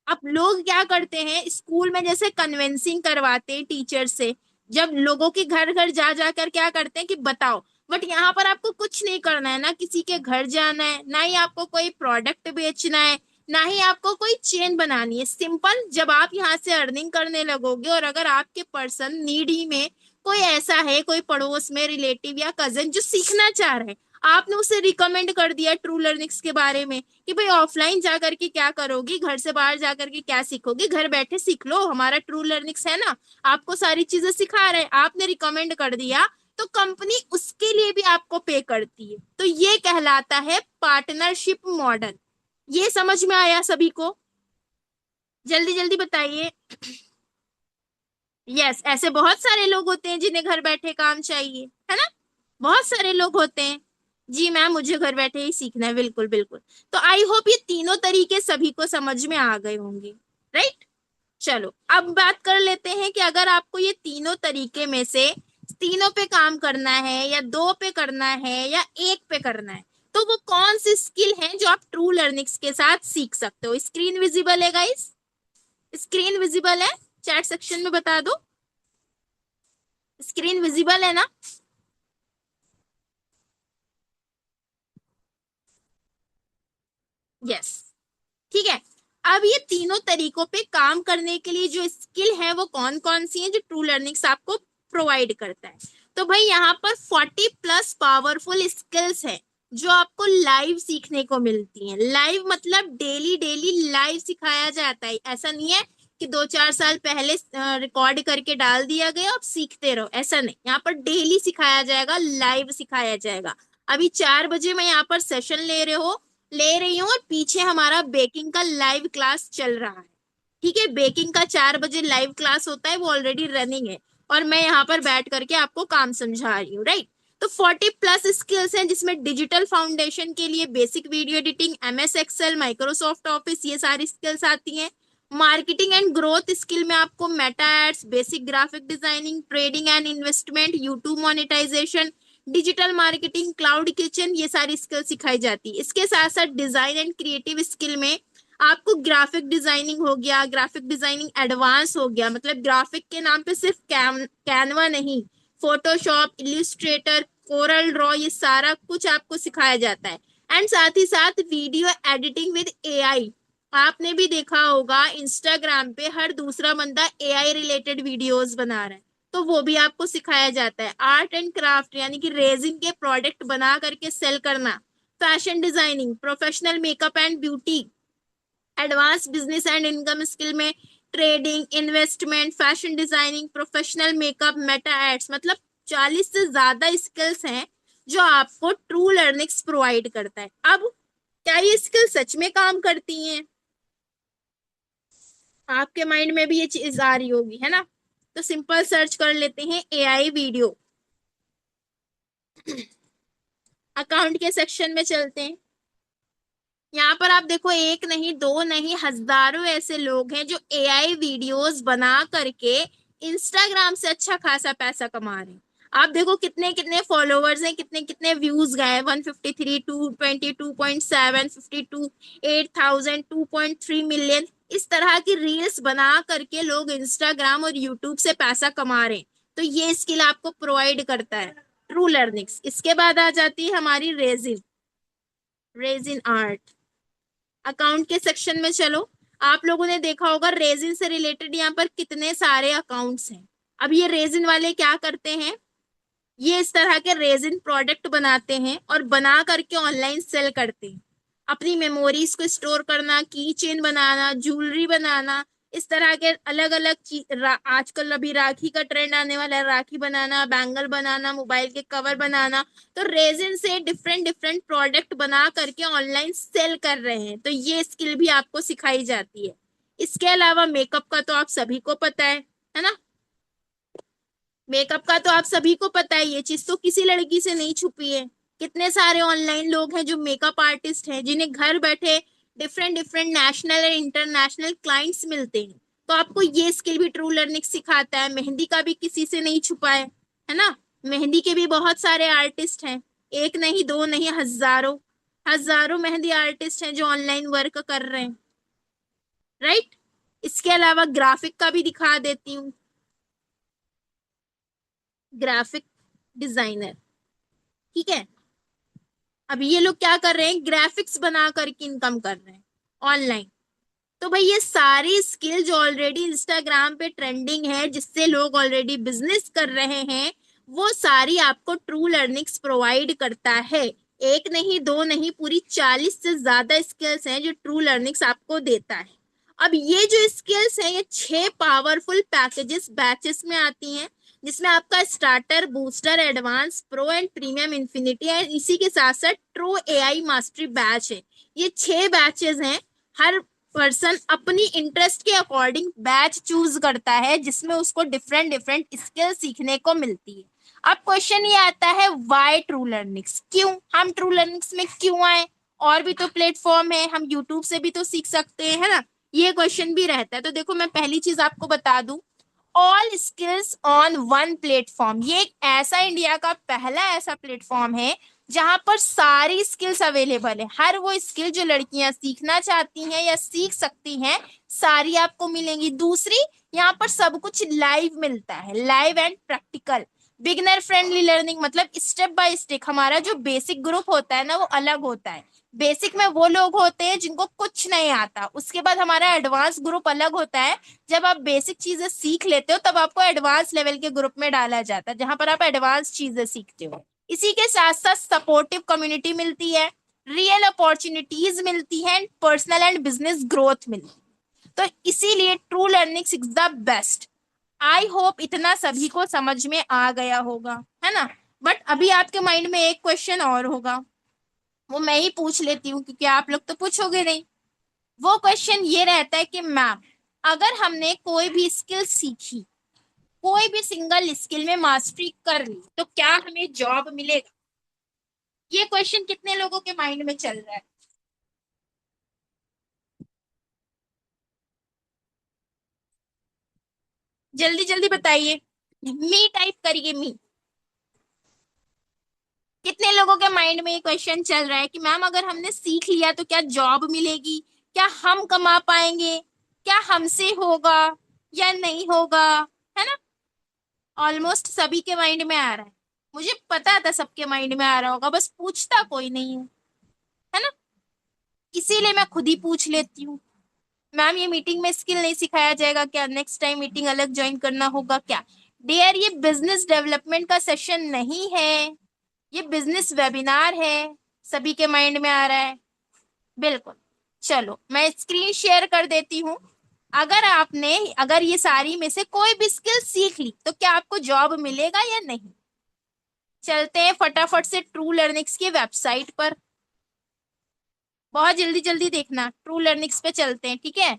अब लोग क्या करते हैं, स्कूल में जैसे कन्विंसिंग करवाते हैं टीचर से, जब लोगों के घर घर जा जाकर क्या करते हैं कि बताओ। बट यहाँ पर आपको कुछ नहीं करना है, ना किसी के घर जाना है, ना ही आपको कोई प्रोडक्ट बेचना है, ना ही आपको कोई चेन बनानी है। सिंपल, जब आप यहाँ से अर्निंग करने लगोगे और अगर आपके पर्सन नीडी में कोई ऐसा है, कोई पड़ोस में रिलेटिव या कजन जो सीखना चाह रहे हैं, आपने उसे रिकमेंड कर दिया ट्रू लर्निंग्स के बारे में कि भाई ऑफलाइन जा करके क्या करोगी, घर से बाहर जा करके क्या सीखोगी, घर बैठे सीख लो, हमारा ट्रू लर्निंग्स है ना, आपको सारी चीजें सिखा रहे हैं, आपने रिकमेंड कर दिया, तो कंपनी उसके लिए भी आपको पे करती है। तो ये कहलाता है पार्टनरशिप मॉडल। ये समझ में आया सभी को? जल्दी जल्दी बताइए। यस, ऐसे बहुत सारे लोग होते हैं जिन्हें घर बैठे काम चाहिए, है ना? बहुत सारे लोग होते हैं। जी मैम, मुझे घर बैठे ही सीखना है, बिल्कुल बिल्कुल। तो आई होप ये तीनों तरीके सभी को समझ में आ गए होंगे, राइट? चलो अब बात कर लेते हैं कि अगर आपको ये तीनों तरीके में से तीनों पे काम करना है, या दो पे करना है, या एक पे करना है, तो वो कौन सी स्किल है जो आप ट्रू लर्निंग्स के साथ सीख सकते हो? स्क्रीन विजिबल है गाइस? स्क्रीन विजिबल है? चैट सेक्शन में बता दो, स्क्रीन विजिबल है ना? यस। ठीक है। अब ये तीनों तरीकों पे काम करने के लिए जो स्किल है वो कौन कौन सी है जो ट्रू लर्निंग्स आपको प्रोवाइड करता है? तो भाई यहाँ पर 40+ पावरफुल स्किल्स है जो आपको लाइव सीखने को मिलती हैं। लाइव मतलब डेली डेली लाइव सिखाया जाता है। ऐसा नहीं है कि 2-4 साल पहले रिकॉर्ड करके डाल दिया गया, आप सीखते रहो, ऐसा नहीं। यहाँ पर डेली सिखाया जाएगा, लाइव सिखाया जाएगा। अभी 4 बजे मैं यहाँ पर सेशन ले रही हूँ, और पीछे हमारा बेकिंग का लाइव क्लास चल रहा है। ठीक है? बेकिंग का 4 बजे लाइव क्लास होता है, वो ऑलरेडी रनिंग है, और मैं यहाँ पर बैठ करके आपको काम समझा रही हूँ, राइट? तो 40+ स्किल्स हैं, जिसमें डिजिटल फाउंडेशन के लिए basic video editing, MS Excel, Microsoft Office, ये सारी स्किल्स आती हैं। मार्केटिंग एंड ग्रोथ स्किल में आपको Meta ads, basic graphic designing, trading and investment, YouTube monetisation, digital marketing, cloud kitchen, ये सारी स्किल सिखाई जाती है। इसके साथ साथ डिजाइन एंड क्रिएटिव स्किल में आपको ग्राफिक डिजाइनिंग हो गया, ग्राफिक डिजाइनिंग एडवांस हो गया, मतलब ग्राफिक के नाम पे सिर्फ कैनवा नहीं, फोटोशॉप, इलिस्ट्रेटर, कोरल ड्रॉ, ये सारा कुछ आपको सिखाया जाता है। एंड साथ ही साथ वीडियो एडिटिंग विद AI। आपने भी देखा होगा इंस्टाग्राम पे हर दूसरा बंदा AI रिलेटेड वीडियोस बना रहा है, तो वो भी आपको सिखाया जाता है। आर्ट एंड क्राफ्ट, यानी कि रेजिन के प्रोडक्ट बना करके सेल करना। Fashion designing, professional makeup and beauty, advance business and income skill में trading, investment, fashion designing, professional makeup, meta ads, मतलब 40 से ज्यादा स्किल्स हैं जो आपको ट्रू लर्निंग्स प्रोवाइड करता है। अब क्या ये स्किल सच में काम करती हैं? आपके माइंड में भी ये चीज आ रही होगी, है ना? तो सिंपल सर्च कर लेते हैं AI वीडियो, अकाउंट के सेक्शन में चलते हैं। यहाँ पर आप देखो, एक नहीं, दो नहीं, हजारों ऐसे लोग हैं जो AI वीडियोस बना करके इंस्टाग्राम से अच्छा खासा पैसा कमा रहे हैं। आप देखो कितने कितने फॉलोवर्स हैं, कितने कितने व्यूज गए, 153, 222.7, 52, 8,000, 2.3 मिलियन। इस तरह की रील्स बना करके लोग इंस्टाग्राम और यूट्यूब से पैसा कमा रहे हैं। तो ये स्किल आपको प्रोवाइड करता है ट्रू लर्निंग्स। इसके बाद आ जाती है हमारी रेजिन, रेजिन आर्ट। अकाउंट के सेक्शन में चलो, आप लोगों ने देखा होगा रेजिन से रिलेटेड यहाँ पर कितने सारे अकाउंट्स हैं। अब ये रेजिन वाले क्या करते हैं, ये इस तरह के रेजिन प्रोडक्ट बनाते हैं और बना करके ऑनलाइन सेल करते हैं। अपनी मेमोरीज को स्टोर करना, की चेन बनाना, ज्वेलरी बनाना, इस तरह के अलग अलग चीज। आजकल अभी राखी का ट्रेंड आने वाला है, राखी बनाना, बैंगल बनाना, मोबाइल के कवर बनाना। तो रेजिन से डिफरेंट डिफरेंट प्रोडक्ट बना करके ऑनलाइन सेल कर रहे हैं। तो ये स्किल भी आपको सिखाई जाती है। इसके अलावा मेकअप का तो आप सभी को पता है ना। मेकअप का तो आप सभी को पता है, ये चीज तो किसी लड़की से नहीं छुपी है। कितने सारे ऑनलाइन लोग हैं जो मेकअप आर्टिस्ट हैं, जिन्हें घर बैठे डिफरेंट डिफरेंट नेशनल और इंटरनेशनल क्लाइंट्स मिलते हैं। तो आपको ये स्किल भी ट्रू लर्निंग सिखाता है। मेहंदी का भी किसी से नहीं छुपा है ना। मेहंदी के भी बहुत सारे आर्टिस्ट हैं, एक नहीं दो नहीं, हजारों हजारों मेहंदी आर्टिस्ट हैं जो ऑनलाइन वर्क कर रहे हैं, राइट। इसके अलावा ग्राफिक का भी दिखा देती हूँ, ग्राफिक डिजाइनर, ठीक है। अब ये लोग क्या कर रहे हैं, ग्राफिक्स बना करके इनकम कर रहे हैं ऑनलाइन। तो भाई ये सारी स्किल जो ऑलरेडी इंस्टाग्राम पे ट्रेंडिंग है, जिससे लोग ऑलरेडी बिजनेस कर रहे हैं, वो सारी आपको ट्रू लर्निंग्स प्रोवाइड करता है। एक नहीं दो नहीं, पूरी 40 से ज्यादा स्किल्स हैं जो ट्रू लर्निंग्स आपको देता है। अब ये जो स्किल्स हैं, ये 6 पावरफुल पैकेजेस बैचेस में आती हैं, जिसमें आपका starter, booster, advance, pro and premium, infinity है। इसी के साथ साथ ट्रू एआई मास्टरी बैच है। ये 6 बैचेस हैं। हर पर्सन अपनी इंटरेस्ट के अकॉर्डिंग बैच चूज करता है, जिसमें उसको डिफरेंट डिफरेंट स्किल सीखने को मिलती है। अब क्वेश्चन ये आता है, वाई ट्रू लर्निंग्स, क्यों हम ट्रू लर्निंग्स में क्यों आए। और भी तो प्लेटफॉर्म है, हम यूट्यूब से भी तो सीख सकते हैं, है ना। ये क्वेश्चन भी रहता है। तो देखो मैं पहली चीज आपको बता दूं, all skills on one platform. ये एक ऐसा इंडिया का पहला ऐसा प्लेटफॉर्म है जहां पर सारी स्किल्स अवेलेबल है। हर वो स्किल जो लड़कियां सीखना चाहती हैं या सीख सकती हैं, सारी आपको मिलेंगी। दूसरी, यहाँ पर सब कुछ लाइव मिलता है, live and practical. Beginner friendly learning, मतलब स्टेप बाय स्टेप। हमारा जो बेसिक ग्रुप होता है ना, वो अलग होता है। बेसिक में वो लोग होते हैं जिनको कुछ नहीं आता। उसके बाद हमारा एडवांस ग्रुप अलग होता है। जब आप बेसिक चीजें सीख लेते हो, तब आपको एडवांस लेवल के ग्रुप में डाला जाता है, जहां पर आप एडवांस चीजें सीखते हो। इसी के साथ साथ सपोर्टिव कम्युनिटी मिलती है, रियल अपॉर्चुनिटीज मिलती हैं, पर्सनल एंड बिजनेस ग्रोथ मिलती है। तो इसीलिए true learning is the best. I hope इतना सभी को समझ में आ गया होगा, है ना। बट अभी आपके माइंड में एक क्वेश्चन और होगा, वो मैं ही पूछ लेती हूँ क्योंकि आप लोग तो पूछोगे नहीं। वो क्वेश्चन ये रहता है कि मैम, अगर हमने कोई भी स्किल सीखी, कोई भी सिंगल स्किल में मास्टरी कर ली, तो क्या हमें जॉब मिलेगा। ये क्वेश्चन कितने लोगों के माइंड में चल रहा है। जल्दी जल्दी बताइए, मी टाइप करिए, मी। कितने लोगों के माइंड में ये क्वेश्चन चल रहा है कि मैम अगर हमने सीख लिया तो क्या जॉब मिलेगी, क्या हम कमा पाएंगे, क्या हमसे होगा या नहीं होगा, है ना। ऑलमोस्ट सभी के माइंड में आ रहा है। मुझे पता था सबके माइंड में आ रहा होगा, बस पूछता कोई नहीं है ना। इसीलिए मैं खुद ही पूछ लेती हूँ, मैम ये मीटिंग में स्किल नहीं सिखाया जाएगा क्या, नेक्स्ट टाइम मीटिंग अलग ज्वाइन करना होगा क्या। डियर, ये बिजनेस डेवलपमेंट का सेशन नहीं है, ये बिजनेस वेबिनार है। सभी के माइंड में आ रहा है, बिल्कुल। चलो मैं स्क्रीन शेयर कर देती हूँ। अगर ये सारी में से कोई भी स्किल सीख ली, तो क्या आपको जॉब मिलेगा या नहीं। चलते हैं फटाफट से ट्रू लर्निंग्स की वेबसाइट पर। बहुत जल्दी जल्दी देखना, ट्रू लर्निंग्स पे चलते हैं, ठीक है।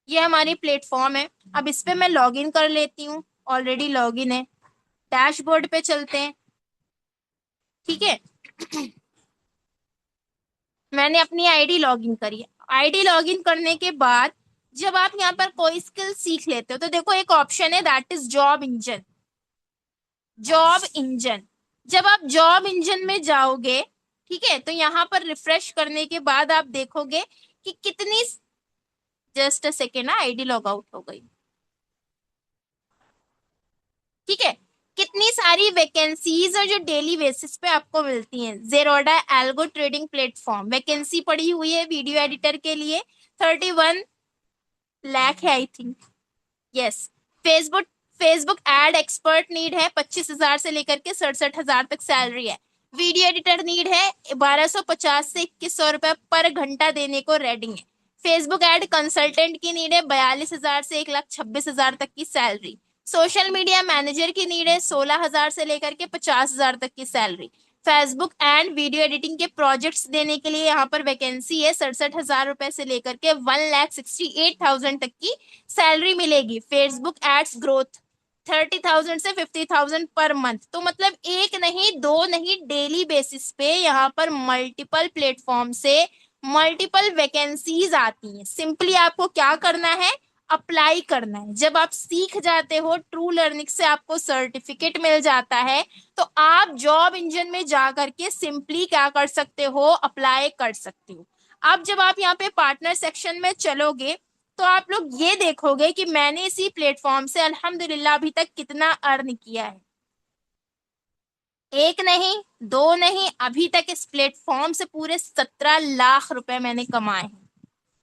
ये हमारी प्लेटफॉर्म है। अब इस पे मैं लॉग इन कर लेती हूँ, ऑलरेडी लॉग इन है। डैशबोर्ड पे चलते हैं, ठीक है। मैंने अपनी आईडी लॉग इन करी है। आईडी लॉग इन करने के बाद जब आप यहाँ पर कोई स्किल सीख लेते हो तो देखो एक ऑप्शन है that is job engine. Job engine, जब आप जॉब इंजन में जाओगे, ठीक है, तो यहाँ पर रिफ्रेश करने के बाद आप देखोगे कि कितनी, जस्ट अ सेकेंड ना, आईडी लॉग आउट हो गई, ठीक है, कितनी सारी वैकेंसीज और जो डेली बेसिस पे आपको मिलती हैं। Zerodha algo trading platform vacancy पड़ी हुई है वीडियो एडिटर के लिए, 31 लाख है I think, yes. Facebook Facebook ad expert need है, 25,000 से लेकर के 67,000 तक सैलरी है। वीडियो एडिटर नीड है, 1250 से 2100 रुपए पर घंटा देने को रेडी है। फेसबुक एड कंसल्टेंट की नीड है, 42,000 से 1,26,000 तक की सैलरी। सोशल मीडिया मैनेजर की नीड है, 16,000 से लेकर के 50,000 तक की salary. Facebook and video editing के प्रोजेक्ट्स देने के लिए यहाँ पर वैकेंसी है, 67,000 रुपए से लेकर के 1,68,000 तक की सैलरी मिलेगी। फेसबुक एड्स ग्रोथ 30,000 से 50,000 पर मंथ। तो मतलब एक नहीं दो नहीं, डेली बेसिस पे यहाँ पर मल्टीपल प्लेटफॉर्म से मल्टीपल वैकेंसीज आती हैं। सिंपली आपको क्या करना है, अप्लाई करना है। जब आप सीख जाते हो, ट्रू लर्निंग से आपको सर्टिफिकेट मिल जाता है, तो आप जॉब इंजन में जा करके सिंपली क्या कर सकते हो, अप्लाई कर सकते हो। अब जब आप यहाँ पे पार्टनर सेक्शन में चलोगे तो आप लोग ये देखोगे कि मैंने इसी प्लेटफॉर्म से अल्हम्दुलिल्लाह अभी तक कितना अर्न किया है। एक नहीं दो नहीं, अभी तक इस प्लेटफॉर्म से पूरे 17 लाख रुपए मैंने कमाए हैं।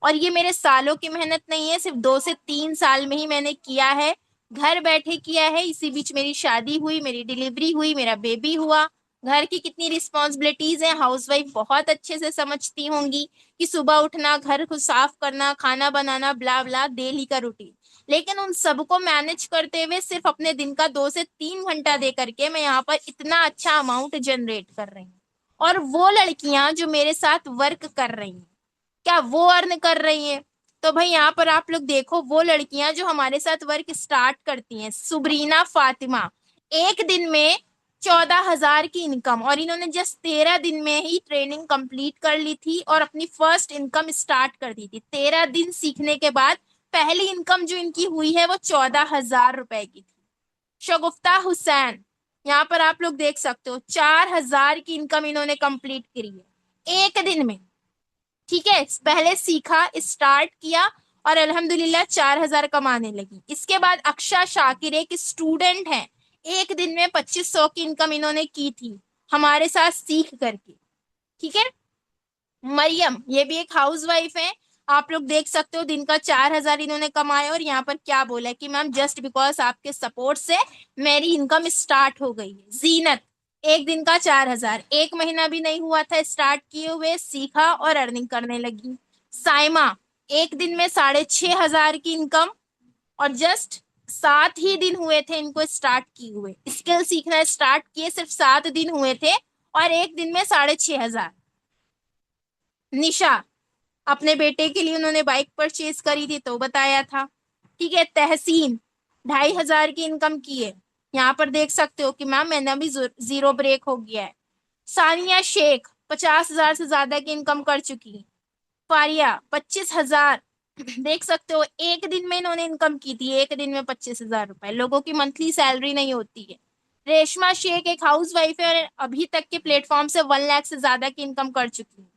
और ये मेरे सालों की मेहनत नहीं है, सिर्फ 2 से 3 साल में ही मैंने किया है, घर बैठे किया है। इसी बीच मेरी शादी हुई, मेरी डिलीवरी हुई, मेरा बेबी हुआ। घर की कितनी रिस्पॉन्सिबिलिटीज हैं, हाउसवाइफ बहुत अच्छे से समझती होंगी कि सुबह उठना, घर को साफ करना, खाना बनाना, ब्ला ब्ला, डेली का रूटीन। लेकिन उन सबको मैनेज करते हुए सिर्फ अपने दिन का 2 से 3 घंटा दे करके मैं यहाँ पर इतना अच्छा अमाउंट जनरेट कर रही हूँ। और वो लड़कियां जो मेरे साथ वर्क कर रही हैं, क्या वो अर्न कर रही हैं? तो भाई यहाँ पर आप लोग देखो, वो लड़कियां जो हमारे साथ वर्क स्टार्ट करती हैं, सुब्रीना फातिमा, एक दिन में 14,000 की इनकम, और इन्होंने जस्ट 13 दिन में ही ट्रेनिंग कंप्लीट कर ली थी और अपनी फर्स्ट इनकम स्टार्ट कर दी थी। 13 दिन सीखने के बाद पहली इनकम जो इनकी हुई है वो 14,000 रुपए की थी। शगुफ्ता हुसैन, यहाँ पर आप लोग देख सकते हो, 4,000 की इनकम इन्होंने कंप्लीट करी है एक दिन में। ठीक है, पहले सीखा, स्टार्ट किया और अल्हम्दुलिल्लाह 4,000 कमाने लगी। इसके बाद अक्षा शाकिर एक स्टूडेंट है, एक दिन में 2,500 की इनकम इन्होंने की थी हमारे साथ सीख करके। ठीक है, मरियम ये भी एक हाउस वाइफ है, आप लोग देख सकते हो, दिन का 4,000 इन्होंने कमाया। और यहाँ पर क्या बोला है कि मैम जस्ट बिकॉज आपके सपोर्ट से मेरी इनकम स्टार्ट हो गई है। जीनत, एक दिन का 4,000, एक महीना भी नहीं हुआ था स्टार्ट किए हुए, सीखा और अर्निंग करने लगी। साइमा, एक दिन में 6,500 की इनकम, और जस्ट 7 ही दिन हुए थे इनको स्टार्ट किए हुए, स्किल सीखना स्टार्ट किए सिर्फ 7 दिन हुए थे और एक दिन में 6,500। निशा, अपने बेटे के लिए उन्होंने बाइक परचेज करी थी तो बताया था। ठीक है, तहसीन 2,500 की इनकम की है, यहाँ पर देख सकते हो कि मैम मैंने अभी जीरो ब्रेक हो गया है। सानिया शेख 50,000 से ज्यादा की इनकम कर चुकी है। फारिया 25,000, देख सकते हो एक दिन में इन्होंने इनकम की थी, एक दिन में 25,000 रुपए, लोगों की मंथली सैलरी नहीं होती है। रेशमा शेख एक हाउस वाइफ है और अभी तक के प्लेटफॉर्म से 1 लाख से ज्यादा की इनकम कर चुकी है,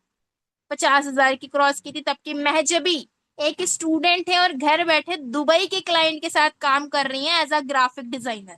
50,000 की क्रॉस की थी तब की। महजबी एक स्टूडेंट है और घर बैठे दुबई के क्लाइंट के साथ काम कर रही है as a graphic designer,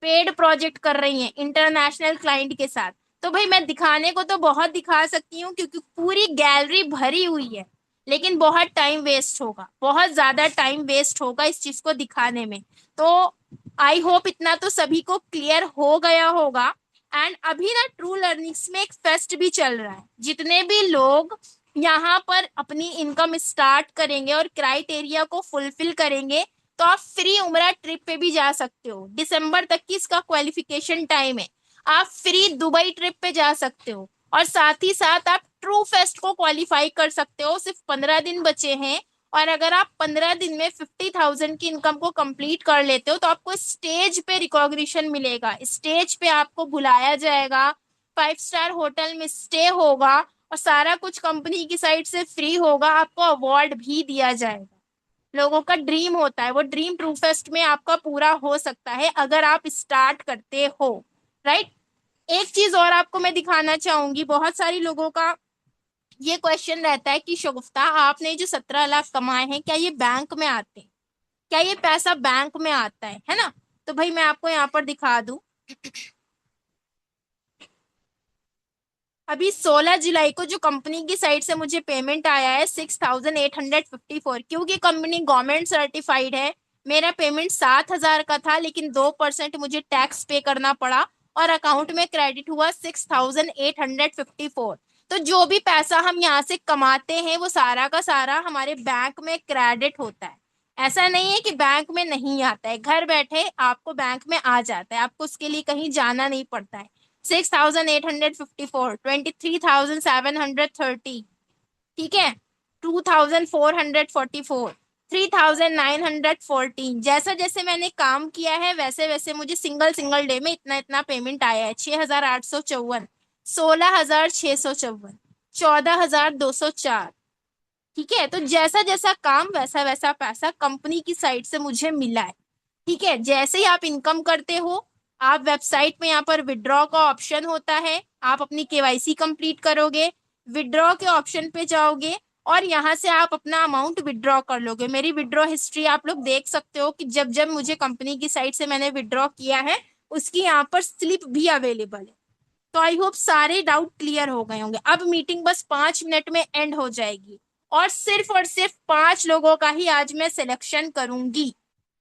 paid project कर रही हैं इंटरनेशनल क्लाइंट के साथ। तो भाई मैं दिखाने को तो बहुत दिखा सकती हूँ क्योंकि पूरी गैलरी भरी हुई है, लेकिन बहुत टाइम वेस्ट होगा, बहुत ज्यादा टाइम वेस्ट होगा इस चीज को दिखाने में। तो आई होप इतना तो सभी को क्लियर हो गया होगा। एंड अभी ना ट्रू लर्निंग्स में एक फेस्ट भी चल रहा है, जितने भी लोग यहाँ पर अपनी इनकम स्टार्ट करेंगे और क्राइटेरिया को फुलफिल करेंगे तो आप फ्री उमरा ट्रिप पे भी जा सकते हो। दिसंबर तक की इसका क्वालिफिकेशन टाइम है, आप फ्री दुबई ट्रिप पे जा सकते हो और साथ ही साथ आप ट्रू फेस्ट को क्वालिफाई कर सकते हो। सिर्फ 15 दिन बचे हैं और अगर आप 15 दिन में 50,000 की इनकम को कंप्लीट कर लेते हो तो आपको स्टेज पे रिकॉग्निशन मिलेगा, स्टेज पे आपको बुलाया जाएगा, 5 स्टार होटल में स्टे होगा और सारा कुछ कंपनी की साइड से फ्री होगा, आपको अवार्ड भी दिया जाएगा। लोगों का ड्रीम होता है, वो ड्रीम ट्रू फेस्ट में आपका पूरा हो सकता है अगर आप स्टार्ट करते हो। राइट। एक चीज और आपको मैं दिखाना चाहूंगी, बहुत सारी लोगों का ये क्वेश्चन रहता है कि शगुफ्ता, आपने जो 17 लाख कमाए हैं क्या ये बैंक में आते हैं, क्या ये पैसा बैंक में आता है ना? तो भाई मैं आपको यहाँ पर दिखा दूं, अभी 16 जुलाई को जो कंपनी की साइड से मुझे पेमेंट आया है 6,854, क्योंकि कंपनी गवर्नमेंट सर्टिफाइड है। मेरा पेमेंट 7,000 का था, लेकिन 2% मुझे टैक्स पे करना पड़ा और अकाउंट में क्रेडिट हुआ 6,854। तो जो भी पैसा हम यहाँ से कमाते हैं वो सारा का सारा हमारे बैंक में क्रेडिट होता है। ऐसा नहीं है कि बैंक में नहीं आता है, घर बैठे आपको बैंक में आ जाता है, आपको उसके लिए कहीं जाना नहीं पड़ता है। 6,854, 23,730, ठीक है, 2,444, 3,914, जैसा जैसे मैंने काम किया है वैसे वैसे मुझे सिंगल सिंगल डे में इतना इतना पेमेंट आया है। 6,854, 16,654, 14,204। ठीक है, तो जैसा जैसा काम वैसा वैसा पैसा कंपनी की साइड से मुझे मिला है। ठीक है, जैसे ही आप इनकम करते हो, आप वेबसाइट में यहाँ पर विड्रॉ का ऑप्शन होता है, आप अपनी केवाईसी कंप्लीट करोगे, विड्रॉ के ऑप्शन पे जाओगे और यहाँ से आप अपना अमाउंट विड्रॉ कर लोगे। मेरी विड्रॉ हिस्ट्री आप लोग देख सकते हो कि जब जब मुझे कंपनी की साइड से मैंने विड्रॉ किया है उसकी यहाँ पर स्लिप भी अवेलेबल है। तो आई होप सारे डाउट क्लियर हो गए होंगे। अब मीटिंग बस 5 मिनट में एंड हो जाएगी और सिर्फ 5 लोगों का ही आज मैं सिलेक्शन करूंगी।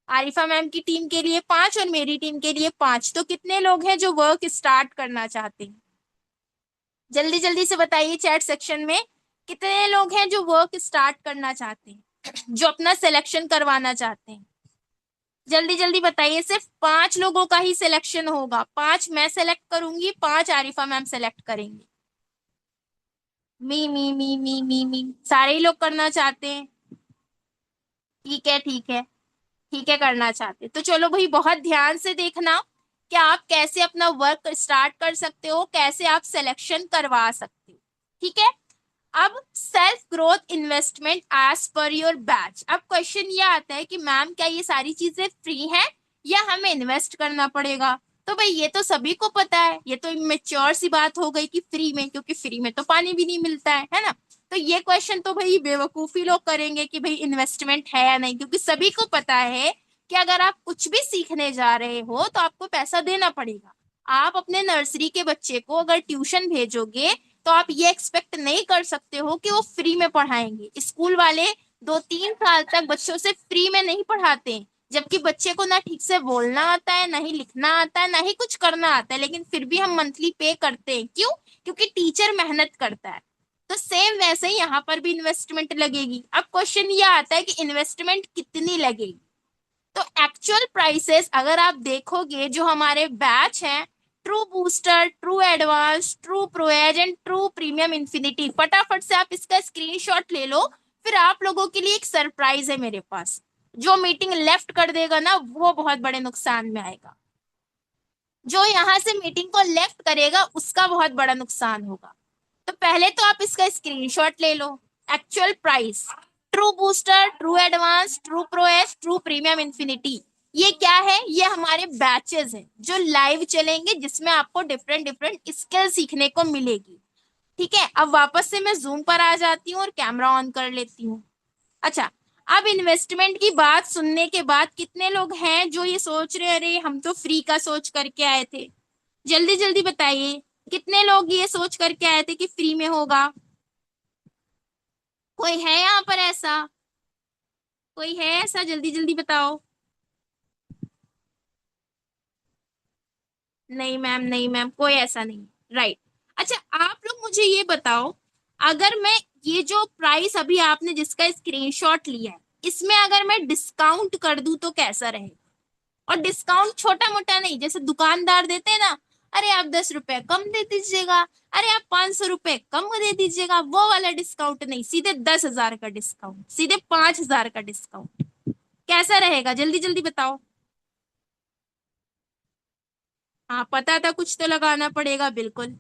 आरिफा मैम की टीम के लिए 5 और मेरी टीम के लिए 5। तो कितने लोग हैं जो वर्क स्टार्ट करना चाहते हैं? जल्दी जल्दी से बताइए चैट सेक्शन में, कितने लोग हैं जो वर्क स्टार्ट करना चाहते हैं, जो अपना सिलेक्शन करवाना चाहते हैं? जल्दी जल्दी बताइए, सिर्फ 5 लोगों का ही सिलेक्शन होगा। 5 मैं सेलेक्ट करूंगी, 5 आरिफा मैम सेलेक्ट करेंगी। मी, सारे ही लोग करना चाहते हैं। ठीक है ठीक है, ठीक है करना चाहते हैं। तो चलो भाई बहुत ध्यान से देखना कि आप कैसे अपना वर्क स्टार्ट कर सकते हो, कैसे आप सिलेक्शन करवा सकते हो। ठीक है। अब self growth investment as per your batch. अब क्वेश्चन ये आता है कि मैम क्या ये सारी चीजें फ्री हैं या हमें इन्वेस्ट करना पड़ेगा? तो भाई ये तो सभी को पता है, ये तो इमेच्योर सी बात हो गई कि फ्री में, क्योंकि फ्री में तो पानी भी नहीं मिलता है ना? तो ये क्वेश्चन तो भाई बेवकूफी लोग करेंगे कि भाई इन्वेस्टमेंट है या नहीं, क्योंकि सभी को पता है कि अगर आप कुछ भी सीखने जा रहे हो तो आपको पैसा देना पड़ेगा। आप अपने नर्सरी के बच्चे को अगर ट्यूशन भेजोगे तो आप ये एक्सपेक्ट नहीं कर सकते हो कि वो फ्री में पढ़ाएंगे। स्कूल वाले 2-3 साल तक बच्चों से फ्री में नहीं पढ़ाते, जबकि बच्चे को ना ठीक से बोलना आता है, ना ही लिखना आता है, ना ही कुछ करना आता है, लेकिन फिर भी हम मंथली पे करते हैं। क्यों? क्योंकि टीचर मेहनत करता है। तो सेम वैसे ही यहाँ पर भी इन्वेस्टमेंट लगेगी। अब क्वेश्चन ये आता है कि इन्वेस्टमेंट कितनी लगेगी? तो एक्चुअल प्राइसेस अगर आप देखोगे, जो हमारे बैच हैं, true booster, true advance, true pro edge and true premium infinity, फटाफट से आप इसका स्क्रीनशॉट ले लो। फिर आप लोगों के लिए एक सरप्राइज है मेरे पास। जो मीटिंग लेफ्ट कर देगा ना वो बहुत बड़े नुकसान में आएगा। जो यहाँ से मीटिंग को लेफ्ट करेगा उसका बहुत बड़ा नुकसान होगा। तो पहले तो आप इसका स्क्रीनशॉट ले लो। Actual price, true booster, true advance, true pro S, true premium infinity. ये क्या है? ये हमारे बैचेस हैं जो लाइव चलेंगे, जिसमें आपको डिफरेंट डिफरेंट स्किल सीखने को मिलेगी। ठीक है, अब वापस से मैं जूम पर आ जाती हूँ और कैमरा ऑन कर लेती हूँ। अच्छा, अब इन्वेस्टमेंट की बात सुनने के बाद कितने लोग हैं जो ये सोच रहे हैं अरे हम तो फ्री का सोच करके आए थे? जल्दी जल्दी बताइए, कितने लोग ये सोच करके आए थे कि फ्री में होगा? कोई है यहाँ पर ऐसा? कोई है ऐसा? जल्दी जल्दी बताओ। नहीं मैम, नहीं मैम, कोई ऐसा नहीं। राइट। अच्छा, आप लोग मुझे ये बताओ, अगर मैं ये जो प्राइस अभी आपने जिसका स्क्रीनशॉट लिया है इसमें अगर मैं डिस्काउंट कर दूं तो कैसा रहेगा? और डिस्काउंट छोटा मोटा नहीं, जैसे दुकानदार देते हैं ना, अरे आप 10 रुपए कम दे दीजिएगा, अरे आप 500 रुपए कम दे दीजिएगा, वो वाला डिस्काउंट नहीं, सीधे 10,000 का डिस्काउंट, सीधे 5,000 का डिस्काउंट। कैसा रहेगा? जल्दी जल्दी बताओ। हाँ पता था, कुछ तो लगाना पड़ेगा बिल्कुल।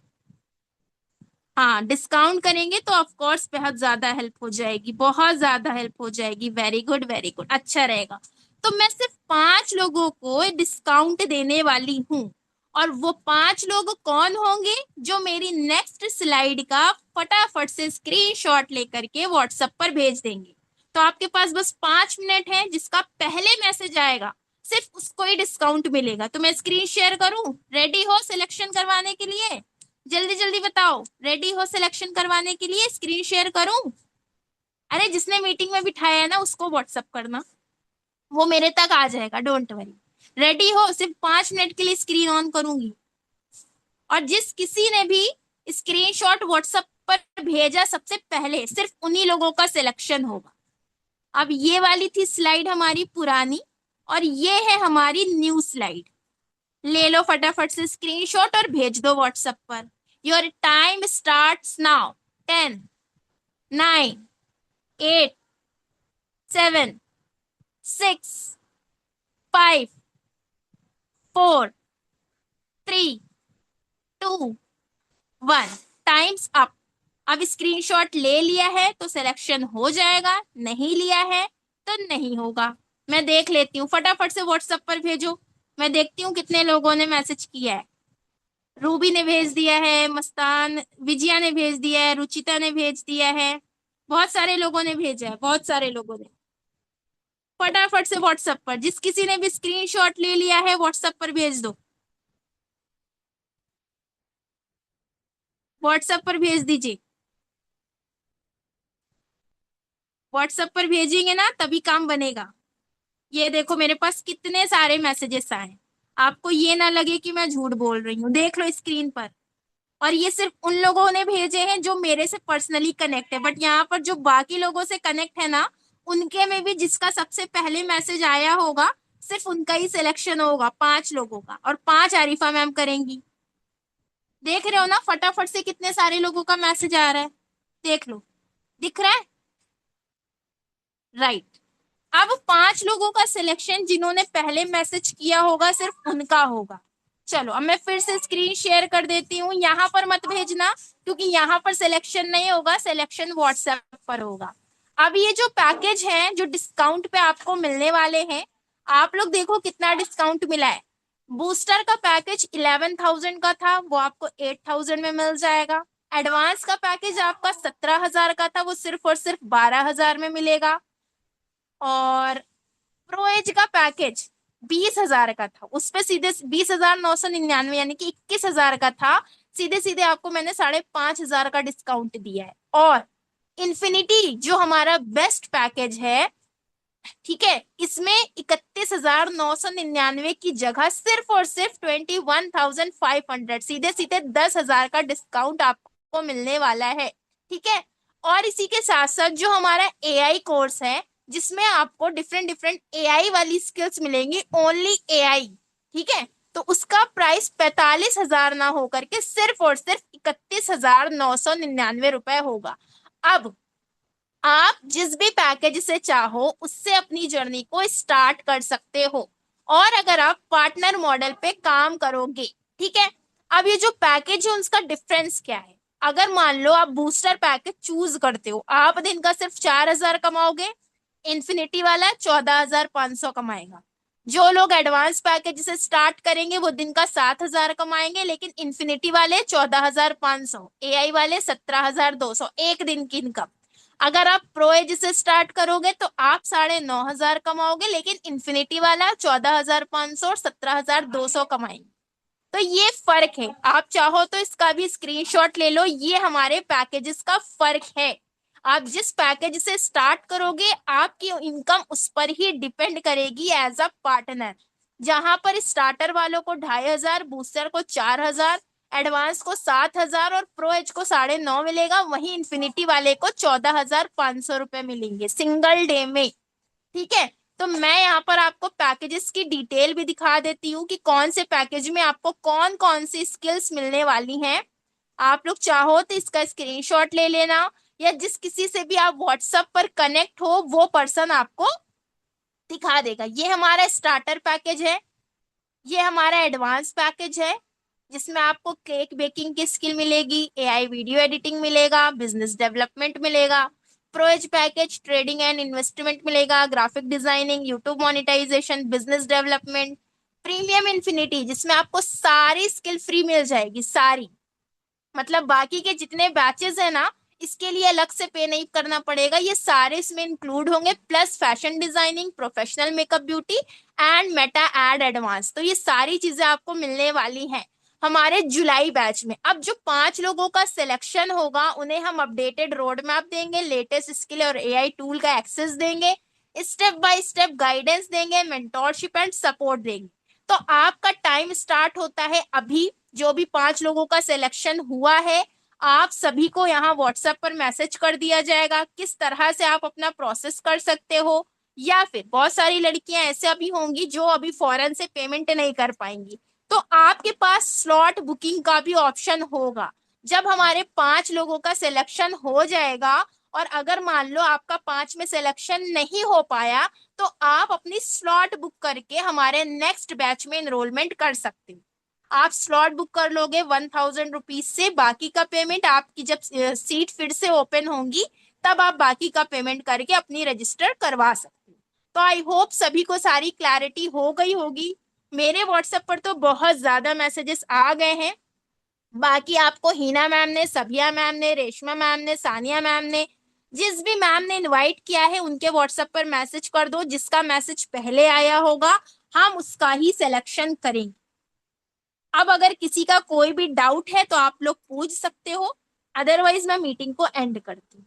हाँ, डिस्काउंट करेंगे तो ऑफ कोर्स बहुत ज्यादा हेल्प हो जाएगी, बहुत ज्यादा हेल्प हो जाएगी। वेरी गुड, वेरी गुड, अच्छा रहेगा। तो मैं सिर्फ 5 लोगों को डिस्काउंट देने वाली हूँ। और वो 5 लोग कौन होंगे? जो मेरी नेक्स्ट स्लाइड का फटाफट से स्क्रीनशॉट लेकर के व्हाट्सएप पर भेज देंगे। तो आपके पास बस 5 मिनट है, जिसका पहले मैसेज आएगा सिर्फ उसको ही डिस्काउंट मिलेगा। तो मैं स्क्रीन शेयर करूं? रेडी हो सिलेक्शन करवाने के लिए? जल्दी जल्दी बताओ, रेडी हो सिलेक्शन करवाने के लिए? स्क्रीन शेयर करूं? अरे जिसने मीटिंग में बिठाया है ना उसको व्हाट्सअप करना, वो मेरे तक आ जाएगा, डोंट वरी। रेडी हो? सिर्फ 5 मिनट के लिए स्क्रीन ऑन करूंगी। और जिस किसी ने भी स्क्रीनशॉट व्हाट्सएप पर भेजा सबसे पहले, सिर्फ उन्हीं लोगों का सिलेक्शन होगा। अब ये वाली थी स्लाइड हमारी पुरानी, और ये है हमारी न्यू स्लाइड। ले लो फटाफट से स्क्रीनशॉट और भेज दो व्हाट्सएप पर। Your time starts now. 10, 9, 8, 7, 6, 5, 4, 3, 2, 1। Times up. अब स्क्रीनशॉट ले लिया है तो सिलेक्शन हो जाएगा, नहीं लिया है तो नहीं होगा। मैं देख लेती हूँ, फटाफट से व्हाट्सएप पर भेजो। मैं देखती हूँ कितने लोगों ने मैसेज किया है। रूबी ने भेज दिया है, मस्तान, विजया ने भेज दिया है, रुचिता ने भेज दिया है। बहुत सारे लोगों ने भेजा है, बहुत सारे लोगों ने। फटाफट से व्हाट्सएप पर जिस किसी ने भी स्क्रीनशॉट ले लिया है व्हाट्सएप पर भेज दो। व्हाट्सएप पर भेज दीजिए। व्हाट्सएप पर भेजेंगे ना तभी काम बनेगा। ये देखो मेरे पास कितने सारे मैसेजेस आए हैं। आपको ये ना लगे कि मैं झूठ बोल रही हूँ, देख लो स्क्रीन पर। और ये सिर्फ उन लोगों ने भेजे हैं जो मेरे से पर्सनली कनेक्ट है, बट यहाँ पर जो बाकी लोगों से कनेक्ट है ना, उनके में भी जिसका सबसे पहले मैसेज आया होगा सिर्फ उनका ही सिलेक्शन होगा, 5 लोगों का। और 5 आरिफा मैम करेंगी। देख रहे हो ना फटाफट से कितने सारे लोगों का मैसेज आ रहा है? देख लो, दिख रहा है? राइट। अब 5 लोगों का सिलेक्शन जिन्होंने पहले मैसेज किया होगा सिर्फ उनका होगा। चलो अब मैं फिर से स्क्रीन शेयर कर देती हूँ। यहाँ पर मत भेजना क्योंकि यहाँ पर सिलेक्शन नहीं होगा, सिलेक्शन व्हाट्सएप पर होगा। अब ये जो पैकेज है जो डिस्काउंट पे आपको मिलने वाले हैं, आप लोग देखो कितना डिस्काउंट मिला है। बूस्टर का पैकेज 11,000 का था, वो आपको 8,000 में मिल जाएगा। एडवांस का पैकेज आपका 17,000 का था, वो सिर्फ और सिर्फ 12,000 में मिलेगा। और प्रो एज का पैकेज 20,000 का था, उस पे सीधे 20,999 यानी कि 21,000 का था। सीधे सीधे आपको मैंने 5,500 का डिस्काउंट दिया है। और इन्फिनिटी जो हमारा बेस्ट पैकेज है, ठीक है, इसमें 31,999 की जगह सिर्फ और सिर्फ 21,500, सीधे सीधे 10,000 का डिस्काउंट आपको मिलने वाला है। ठीक है। और इसी के साथ साथ जो हमारा एआई कोर्स है, जिसमें आपको डिफरेंट डिफरेंट एआई वाली स्किल्स मिलेंगी, ओनली एआई। ठीक है। तो उसका प्राइस 45,000 ना होकर के सिर्फ और सिर्फ 31,999 रुपए होगा। अब आप जिस भी पैकेज से चाहो उससे अपनी जर्नी को स्टार्ट कर सकते हो। और अगर आप पार्टनर मॉडल पे काम करोगे, ठीक है। अब ये जो पैकेज है उसका डिफरेंस क्या है? अगर मान लो आप बूस्टर पैकेज चूज करते हो, आप दिन का सिर्फ 4,000 कमाओगे, इन्फिनिटी वाला 14,500 कमाएगा। जो लोग एडवांस पैकेज से स्टार्ट करेंगे वो दिन का 7,000 कमाएंगे, लेकिन इन्फिनिटी वाले 14,500, एआई वाले 17,200, एक दिन की इनकम। अगर आप प्रो एज से स्टार्ट करोगे तो आप 9,500 कमाओगे, लेकिन इन्फिनिटी वाला 14,500 और 17,200 कमाएंगे। तो ये फर्क है। आप चाहो तो इसका भी स्क्रीनशॉट ले लो, ये हमारे पैकेजेस का फर्क है। आप जिस पैकेज से स्टार्ट करोगे आपकी इनकम उस पर ही डिपेंड करेगी एज अ पार्टनर। जहां पर स्टार्टर वालों को 2,500, बूस्टर को 4,000, एडवांस को 7,000 और प्रो एच को 9,500 मिलेगा, वहीं इन्फिनिटी वाले को 14,500 रुपए मिलेंगे सिंगल डे में। ठीक है। तो मैं यहाँ पर आपको पैकेजेस की डिटेल भी दिखा देती हूँ कि कौन से पैकेज में आपको कौन कौन सी स्किल्स मिलने वाली हैं। आप लोग चाहो तो इसका स्क्रीनशॉट ले लेना, या जिस किसी से भी आप व्हाट्सएप पर कनेक्ट हो वो पर्सन आपको दिखा देगा। ये हमारा स्टार्टर पैकेज है, ये हमारा एडवांस पैकेज है, जिसमें आपको केक बेकिंग की स्किल मिलेगी, एआई वीडियो एडिटिंग मिलेगा, बिजनेस डेवलपमेंट मिलेगा, pro edge package trading and investment मिलेगा, graphic designing, YouTube monetization, business development, premium infinity जिसमें आपको सारी स्किल फ्री मिल जाएगी सारी। मतलब बाकी के जितने बैचेस है ना, इसके लिए अलग से पे नहीं करना पड़ेगा, ये सारे इसमें इंक्लूड होंगे, plus fashion designing, professional makeup beauty and Meta ad advance. तो ये सारी चीजें आपको मिलने वाली हैं हमारे जुलाई बैच में। अब जो 5 लोगों का सिलेक्शन होगा उन्हें हम अपडेटेड रोड मैप देंगे, लेटेस्ट स्किल और एआई टूल का एक्सेस देंगे, स्टेप बाय स्टेप गाइडेंस देंगे, मेंटोरशिप एंड सपोर्ट देंगे। तो आपका टाइम स्टार्ट होता है अभी। जो भी 5 लोगों का सिलेक्शन हुआ है, आप सभी को यहाँ व्हाट्सएप पर मैसेज कर दिया जाएगा किस तरह से आप अपना प्रोसेस कर सकते हो। या फिर बहुत सारी लड़कियां ऐसे भी होंगी जो अभी फौरन से पेमेंट नहीं कर पाएंगी, तो आपके पास स्लॉट बुकिंग का भी ऑप्शन होगा। जब हमारे 5 लोगों का सिलेक्शन हो जाएगा और अगर मान लो आपका 5 में सिलेक्शन नहीं हो पाया, तो आप अपनी स्लॉट बुक करके हमारे नेक्स्ट बैच में एनरोलमेंट कर सकते हो। आप स्लॉट बुक कर लोगे 1000 रुपीज से, बाकी का पेमेंट आपकी जब सीट फिर से ओपन होंगी तब आप बाकी का पेमेंट करके अपनी रजिस्टर करवा सकते हो। तो आई होप सभी को सारी क्लैरिटी हो गई होगी। मेरे व्हाट्सएप पर तो बहुत ज्यादा मैसेजेस आ गए हैं। बाकी आपको हिना मैम ने, सभिया मैम ने, रेशमा मैम ने, सानिया मैम ने, जिस भी मैम ने इनवाइट किया है उनके व्हाट्सएप पर मैसेज कर दो। जिसका मैसेज पहले आया होगा हम उसका ही सिलेक्शन करेंगे। अब अगर किसी का कोई भी डाउट है तो आप लोग पूछ सकते हो, अदरवाइज मैं मीटिंग को एंड करती हूँ।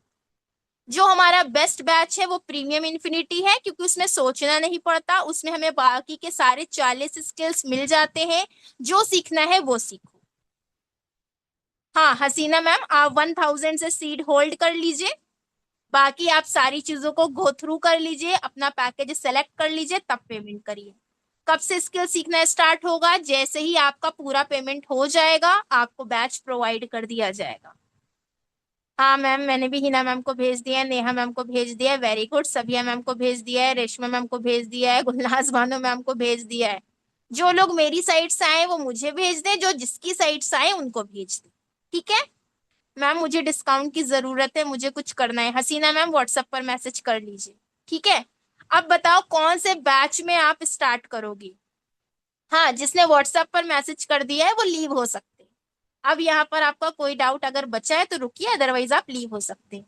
जो हमारा बेस्ट बैच है वो प्रीमियम इन्फिनिटी है, क्योंकि उसमें सोचना नहीं पड़ता, उसमें हमें बाकी के सारे 40 स्किल्स मिल जाते हैं। जो सीखना है वो सीखो। हाँ हसीना मैम, आप 1000 से सीट होल्ड कर लीजिए। बाकी आप सारी चीजों को गो थ्रू कर लीजिए, अपना पैकेज सेलेक्ट कर लीजिए, तब पेमेंट करिए। कब से स्किल सीखना स्टार्ट होगा? जैसे ही आपका पूरा पेमेंट हो जाएगा आपको बैच प्रोवाइड कर दिया जाएगा। हाँ मैम, मैंने भी हिना मैम को भेज दिया है, नेहा मैम को भेज दिया है, वेरी गुड, सबिया मैम को भेज दिया है, रेशमा मैम को भेज दिया है, गुलनाज भानु मैम को भेज दिया है। जो लोग मेरी साइड से आए वो मुझे भेज दें, जो जिसकी साइड से आए उनको भेज दें। ठीक है मैम, मुझे डिस्काउंट की जरूरत है, मुझे कुछ करना है। हसीना मैम व्हाट्सएप पर मैसेज कर लीजिए। ठीक है, अब बताओ कौन से बैच में आप स्टार्ट करोगी? हाँ, जिसने व्हाट्सएप पर मैसेज कर दिया है वो लीव हो सकते हैं। अब यहाँ पर आपका कोई डाउट अगर बचा है तो रुकिए, अदरवाइज आप लीव हो सकते हैं।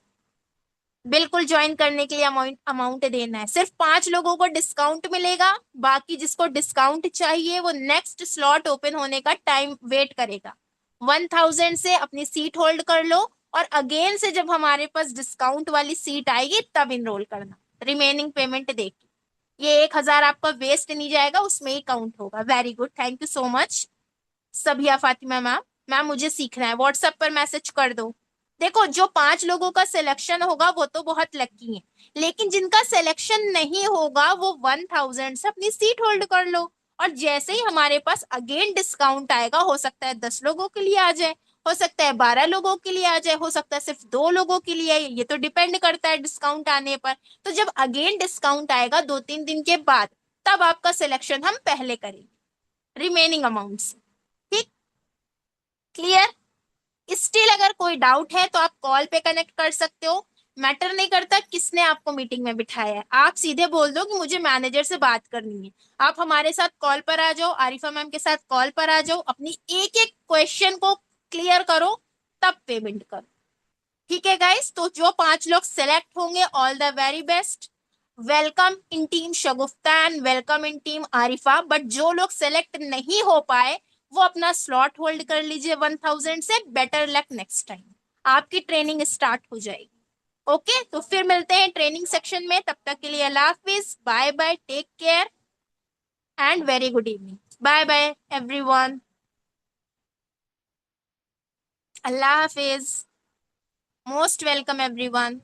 बिल्कुल, ज्वाइन करने के लिए अमाउंट अमाउंट देना है। सिर्फ 5 लोगों को डिस्काउंट मिलेगा, बाकी जिसको डिस्काउंट चाहिए वो नेक्स्ट स्लॉट ओपन होने का टाइम वेट करेगा। 1000 से अपनी सीट होल्ड कर लो, और अगेन से जब हमारे पास डिस्काउंट वाली सीट आएगी तब इनरोल करना, रिमेनिंग पेमेंट देके। ये 1000 आपका वेस्ट नहीं जाएगा, उसमें ही काउंट होगा। Very good, thank you so much Sabiya Fatima ma'am. Ma'am मुझे सीखना है, व्हाट्सएप पर मैसेज कर दो। देखो, जो 5 लोगों का सिलेक्शन होगा वो तो बहुत लकी है, लेकिन जिनका सिलेक्शन नहीं होगा वो 1000 से अपनी सीट होल्ड कर लो। और जैसे ही हमारे पास अगेन डिस्काउंट आएगा, हो सकता है 10 लोगों के लिए आ जाए, हो सकता है 12 लोगों के लिए आ जाए, हो सकता है सिर्फ 2 लोगों के लिए आए, ये तो डिपेंड करता है डिस्काउंट आने पर। तो जब अगेन डिस्काउंट आएगा 2-3 दिन के बाद, तब आपका सिलेक्शन हम पहले करेंगे रिमेनिंग अमाउंट से। ठीक, क्लियर? स्टिल अगर कोई डाउट है तो आप कॉल पे कनेक्ट कर सकते हो। मैटर नहीं करता किसने आपको मीटिंग में बिठाया है, आप सीधे बोल दो कि मुझे मैनेजर से बात करनी है। आप हमारे साथ कॉल पर आ जाओ, आरिफा मैम के साथ कॉल पर आ जाओ, अपनी एक एक क्वेश्चन को क्लियर करो, तब पेमेंट करो। ठीक है गाइस, तो जो 5 लोग सेलेक्ट होंगे, all the very best. Welcome in team Shagufta and welcome in team Arifa. But जो लोग सेलेक्ट नहीं हो पाए वो अपना स्लॉट होल्ड कर लीजिए 1000 से। बेटर लक नेक्स्ट टाइम, आपकी ट्रेनिंग स्टार्ट हो जाएगी। ओके, तो फिर मिलते हैं ट्रेनिंग सेक्शन में। तब तक के लिए अल्लाह हाफिज, bye bye, take care and very good evening. Bye bye everyone, अल्लाह हाफिज, मोस्ट वेलकम एवरीवन।